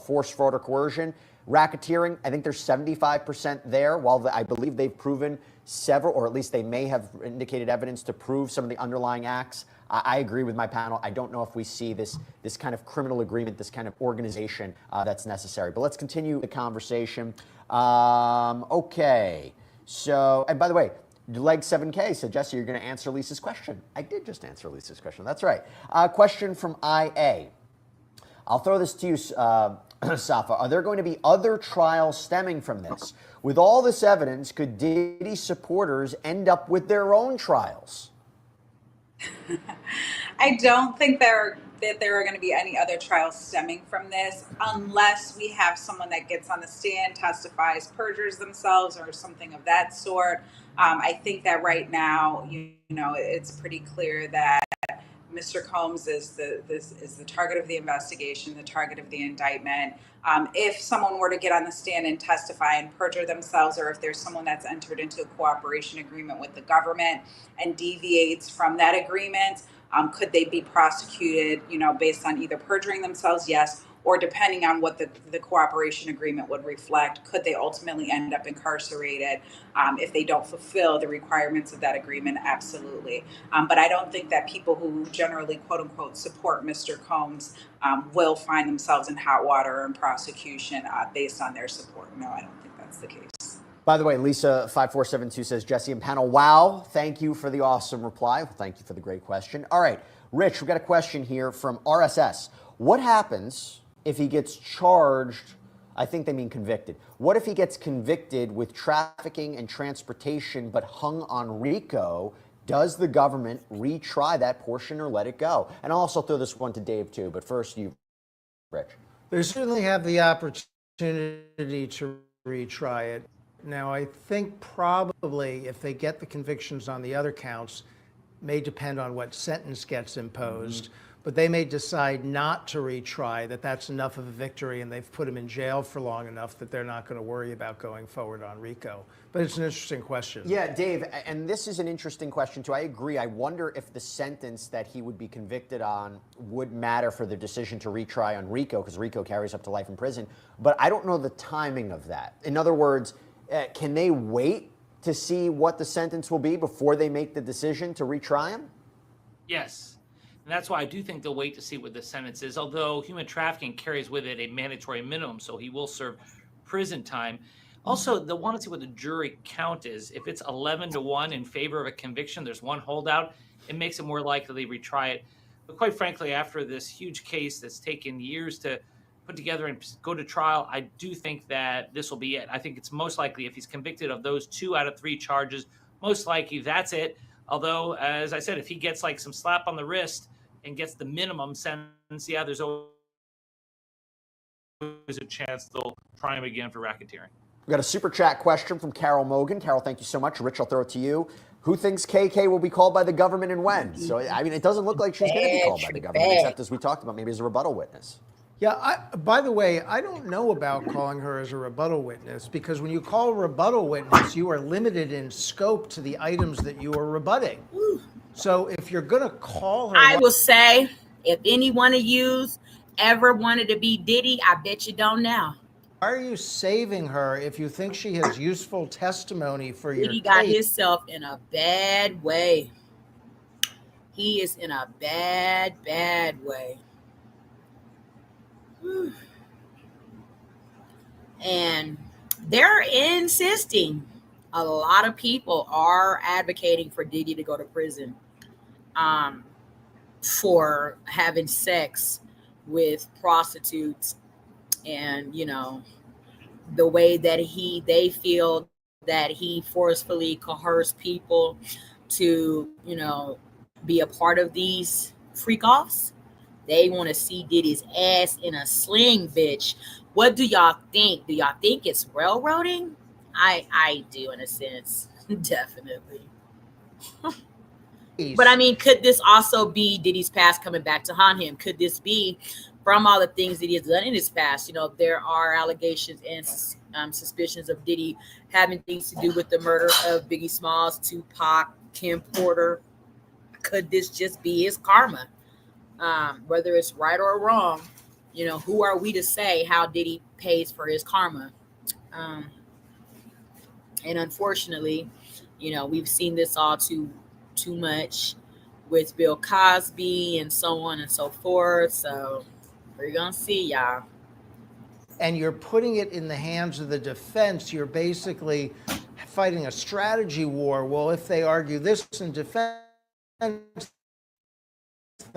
force, fraud, or coercion. Racketeering, I think there's 75% there, while I believe they've proven several, or at least they may have indicated evidence to prove some of the underlying acts. I agree with my panel. I don't know if we see this kind of criminal agreement, this kind of organization that's necessary. But let's continue the conversation. Okay. So, and by the way, Leg 7K said, Jesse, you're going to answer Lisa's question. I did just answer Lisa's question. That's right. Question from IA. I'll throw this to you, Safa. Are there going to be other trials stemming from this? With all this evidence, could Diddy supporters end up with their own trials? I don't think that there are going to be any other trials stemming from this, unless we have someone that gets on the stand, testifies, perjures themselves, or something of that sort. I think that right now, it's pretty clear that Mr. Combs is the target of the investigation, the target of the indictment. If someone were to get on the stand and testify and perjure themselves, or if there's someone that's entered into a cooperation agreement with the government and deviates from that agreement, could they be prosecuted, based on either perjuring themselves? Yes. Or depending on what the cooperation agreement would reflect, could they ultimately end up incarcerated if they don't fulfill the requirements of that agreement? Absolutely. But I don't think that people who generally, quote unquote, support Mr. Combs will find themselves in hot water in prosecution based on their support. No, I don't think that's the case. By the way, Lisa5472 says, Jesse and panel, wow, thank you for the awesome reply. Well, thank you for the great question. All right, Rich, we've got a question here from RSS. What happens if he gets charged, I think they mean convicted. What if he gets convicted with trafficking and transportation but hung on RICO? Does the government retry that portion or let it go? And I'll also throw this one to Dave too, but first you, Rich. They certainly have the opportunity to retry it. Now, I think probably if they get the convictions on the other counts, may depend on what sentence gets imposed. But they may decide not to retry, that's enough of a victory, and they've put him in jail for long enough that they're not going to worry about going forward on RICO. But it's an interesting question. Yeah, Dave, and this is an interesting question too. I agree. I wonder if the sentence that he would be convicted on would matter for the decision to retry on RICO, because RICO carries up to life in prison. But I don't know the timing of that. In other words, can they wait to see what the sentence will be before they make the decision to retry him? Yes. And that's why I do think they'll wait to see what the sentence is, although human trafficking carries with it a mandatory minimum, so he will serve prison time. Also, they'll want to see what the jury count is. If it's 11-1 in favor of a conviction, there's one holdout, it makes it more likely they retry it. But quite frankly, after this huge case that's taken years to put together and go to trial, I do think that this will be it. I think it's most likely if he's convicted of those 2 out of 3 charges, most likely that's it. Although, as I said, if he gets like some slap on the wrist and gets the minimum sentence, yeah, there's always a chance they'll try him again for racketeering. We got a super chat question from Carol Mogan. Carol, thank you so much. Rich, I'll throw it to you. Who thinks KK will be called by the government and when? So, I mean, it doesn't look like she's going to be called by the government, except as we talked about, maybe as a rebuttal witness. Yeah, by the way, I don't know about calling her as a rebuttal witness, because when you call a rebuttal witness, you are limited in scope to the items that you are rebutting. So if you're going to call her... I will say, if any one of you ever wanted to be Diddy, I bet you don't now. Why are you saving her if you think she has useful testimony for your case? He got himself in a bad way. He is in a bad way. And they're insisting. A lot of people are advocating for Diddy to go to prison for having sex with prostitutes, and the way that they feel that he forcefully coerced people to be a part of these freak offs. They want to see Diddy's ass in a sling, bitch. What do y'all think? Do y'all think it's railroading? I do, in a sense. Definitely. But I mean, could this also be Diddy's past coming back to haunt him? Could this be from all the things that he has done in his past? There are allegations and suspicions of Diddy having things to do with the murder of Biggie Smalls, Tupac, Kim Porter. Could this just be his karma? Whether it's right or wrong, who are we to say how Diddy pays for his karma? And unfortunately, we've seen this all too much with Bill Cosby and so on and so forth. So we're gonna see, y'all. And you're putting it in the hands of the defense. You're basically fighting a strategy war. Well, if they argue this in defense, then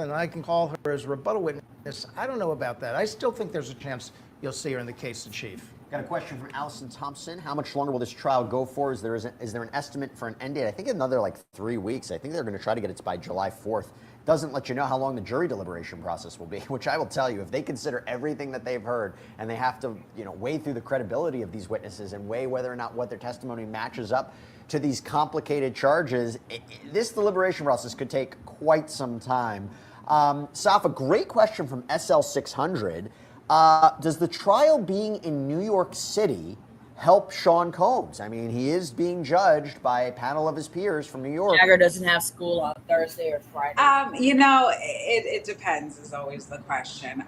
I can call her as rebuttal witness. I don't know about that. I still think there's a chance you'll see her in the case in chief. Got a question from Allison Thompson. How much longer will this trial go for? Is there an estimate for an end date? I think another 3 weeks. I think they're going to try to get it by July 4th. Doesn't let you know how long the jury deliberation process will be, which I will tell you, if they consider everything that they've heard and they have to, weigh through the credibility of these witnesses and weigh whether or not what their testimony matches up to these complicated charges, this deliberation process could take quite some time. Safa, great question from SL600. Does the trial being in New York City help Sean Combs? I mean, he is being judged by a panel of his peers from New York. Jagger doesn't have school on Thursday or Friday. It depends is always the question.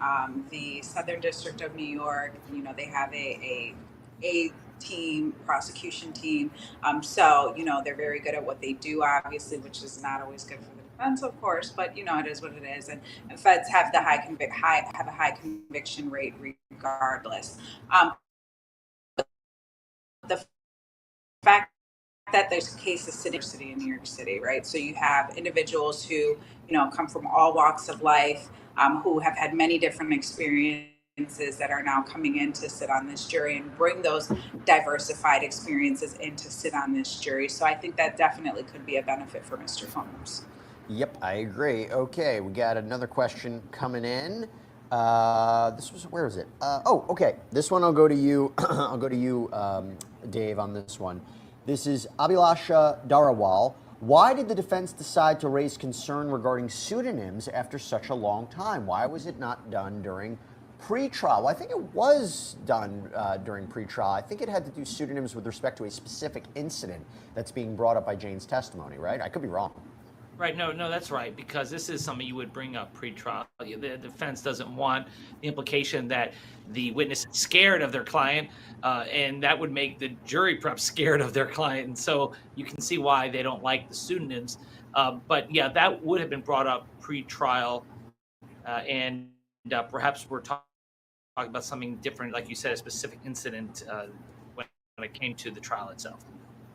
The Southern District of New York, they have a team, prosecution team. So, they're very good at what they do, obviously, which is not always good for the defense, of course, but it is what it is. And feds have the have a high conviction rate regardless. The fact that there's cases sitting in New York City, right? So you have individuals who, come from all walks of life, who have had many different experiences that are now coming in to sit on this jury and bring those diversified experiences in to sit on this jury. So I think that definitely could be a benefit for Mr. Combs. Yep, I agree. Okay, we got another question coming in. Where is it? Okay. This one I'll go to you. I'll go to you, Dave, on this one. This is Abhilasha Darawal. Why did the defense decide to raise concern regarding pseudonyms after such a long time? Why was it not done during pre-trial? Well, I think it was done during pre-trial. I think it had to do pseudonyms with respect to a specific incident that's being brought up by Jane's testimony, right? I could be wrong. Right. No, that's right, because this is something you would bring up pre-trial. The defense doesn't want the implication that the witness is scared of their client, and that would make the jury perhaps scared of their client. And so you can see why they don't like the pseudonyms. But yeah, that would have been brought up pre-trial, and perhaps we're talking about something different, like you said, a specific incident it came to the trial itself.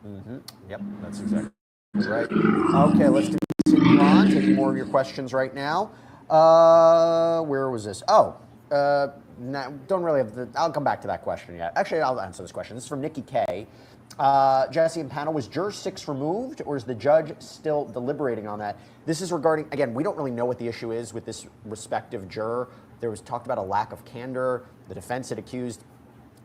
Mm-hmm. Yep, that's exactly right. Okay, let's continue on. Taking more of your questions right now. Where was this? Don't really have I'll come back to that question yet. Actually, I'll answer this question. This is from Nikki K. Jesse and panel, was juror 6 removed, or is the judge still deliberating on that? This is regarding, again, we don't really know what the issue is with this respective juror. There was talked about a lack of candor. The defense had accused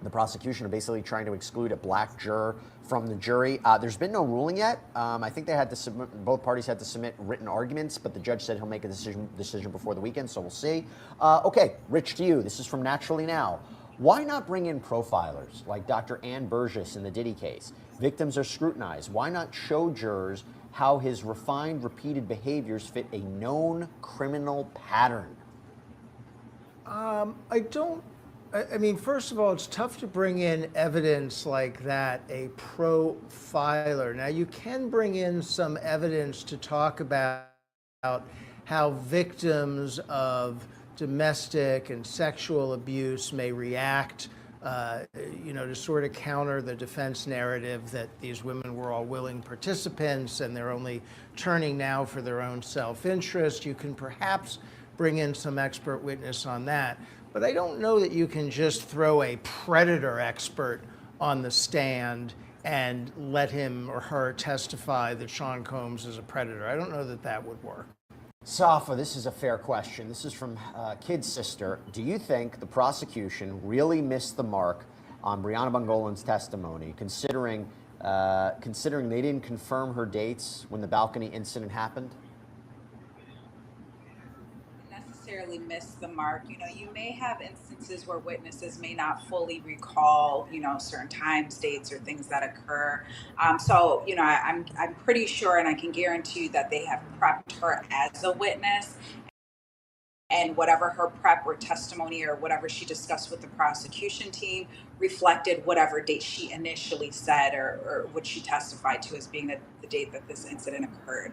the prosecution of basically trying to exclude a black juror from the jury. There's been no ruling yet. I think they had to submit, both parties had to submit written arguments, but the judge said he'll make a decision before the weekend, so we'll see. Okay, Rich, to you. This is from Naturally Now. Why not bring in profilers like Dr. Ann Burgess in the Diddy case? Victims are scrutinized. Why not show jurors how his refined, repeated behaviors fit a known criminal pattern? I mean, first of all, it's tough to bring in evidence like that, a profiler. Now, you can bring in some evidence to talk about how victims of domestic and sexual abuse may react, to sort of counter the defense narrative that these women were all willing participants and they're only turning now for their own self-interest. You can perhaps bring in some expert witness on that. But I don't know that you can just throw a predator expert on the stand and let him or her testify that Sean Combs is a predator. I don't know that that would work. Safa, this is a fair question. This is from Kid's sister. Do you think the prosecution really missed the mark on Brianna Bungolan's testimony, considering they didn't confirm her dates when the balcony incident happened? Necessarily miss the mark. You may have instances where witnesses may not fully recall, certain times, dates, or things that occur. I'm pretty sure, and I can guarantee you that they have prepped her as a witness, and whatever her prep or testimony or whatever she discussed with the prosecution team reflected whatever date she initially said or what she testified to as being the date that this incident occurred.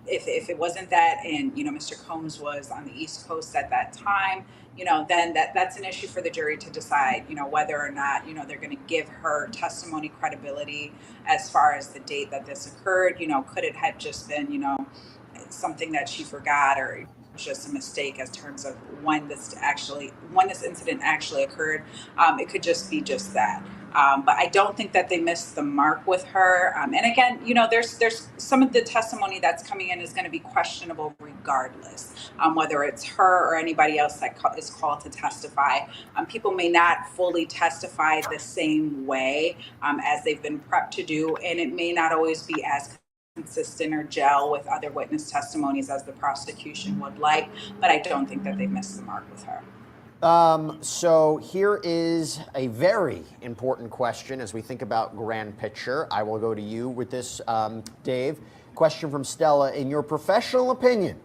If it wasn't that, and Mr. Combs was on the East Coast at that time, then that's an issue for the jury to decide, whether or not they're going to give her testimony credibility as far as the date that this occurred. Could it have just been something that she forgot, or just a mistake as terms of when this incident actually occurred? It could just be just that. But I don't think that they missed the mark with her. And again, there's some of the testimony that's coming in is going to be questionable regardless, whether it's her or anybody else that is called to testify. People may not fully testify the same way as they've been prepped to do, and it may not always be as consistent or gel with other witness testimonies as the prosecution would like. But I don't think that they missed the mark with her. So here is a very important question as we think about grand picture. I will go to you with this, Dave. Question from Stella. In your professional opinion,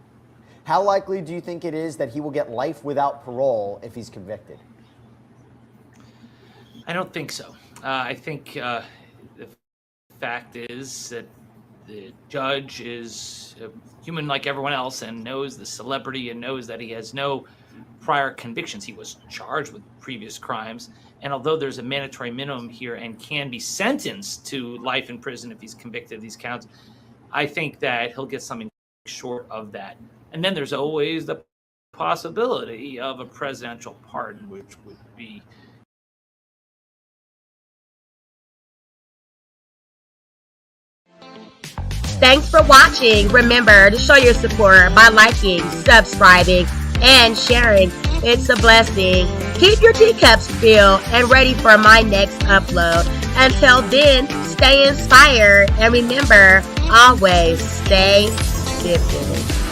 how likely do you think it is that he will get life without parole if he's convicted? I don't think so. I think the fact is that the judge is a human like everyone else and knows the celebrity and knows that he has no prior convictions. He was charged with previous crimes. And although there's a mandatory minimum here and can be sentenced to life in prison if he's convicted of these counts, I think that he'll get something short of that. And then there's always the possibility of a presidential pardon, which would be Thanks for watching. Remember to show your support by liking, subscribing, and sharing. It's a blessing. Keep your teacups filled and ready for my next upload. Until then, stay inspired and remember, always stay sifted.